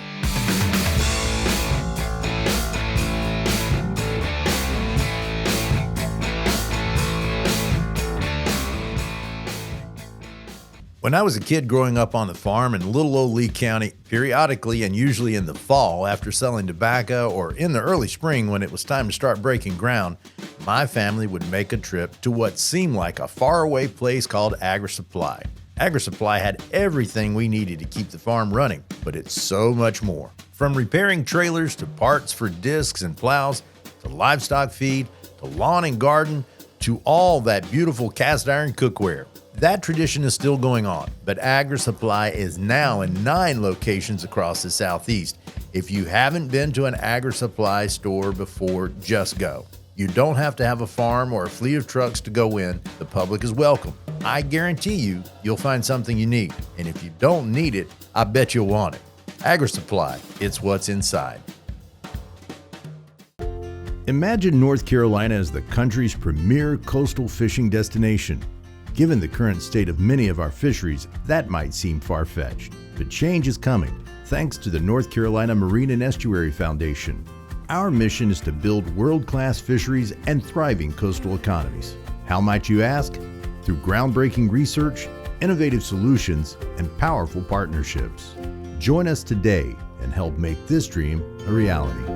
When I was a kid growing up on the farm in little old Lee County, periodically and usually in the fall after selling tobacco or in the early spring when it was time to start breaking ground, my family would make a trip to what seemed like a faraway place called AgriSupply. AgriSupply had everything we needed to keep the farm running, but it's so much more. From repairing trailers to parts for discs and plows, to livestock feed, to lawn and garden, to all that beautiful cast iron cookware. That tradition is still going on, but AgriSupply is now in 9 locations across the Southeast. If you haven't been to an AgriSupply store before, just go. You don't have to have a farm or a fleet of trucks to go in. The public is welcome. I guarantee you'll find something you need. And if you don't need it, I bet you'll want it. AgriSupply, it's what's inside. Imagine North Carolina as the country's premier coastal fishing destination. Given the current state of many of our fisheries, that might seem far-fetched. But change is coming, thanks to the North Carolina Marine and Estuary Foundation. Our mission is to build world-class fisheries and thriving coastal economies. How might you ask? Through groundbreaking research, innovative solutions, and powerful partnerships. Join us today and help make this dream a reality.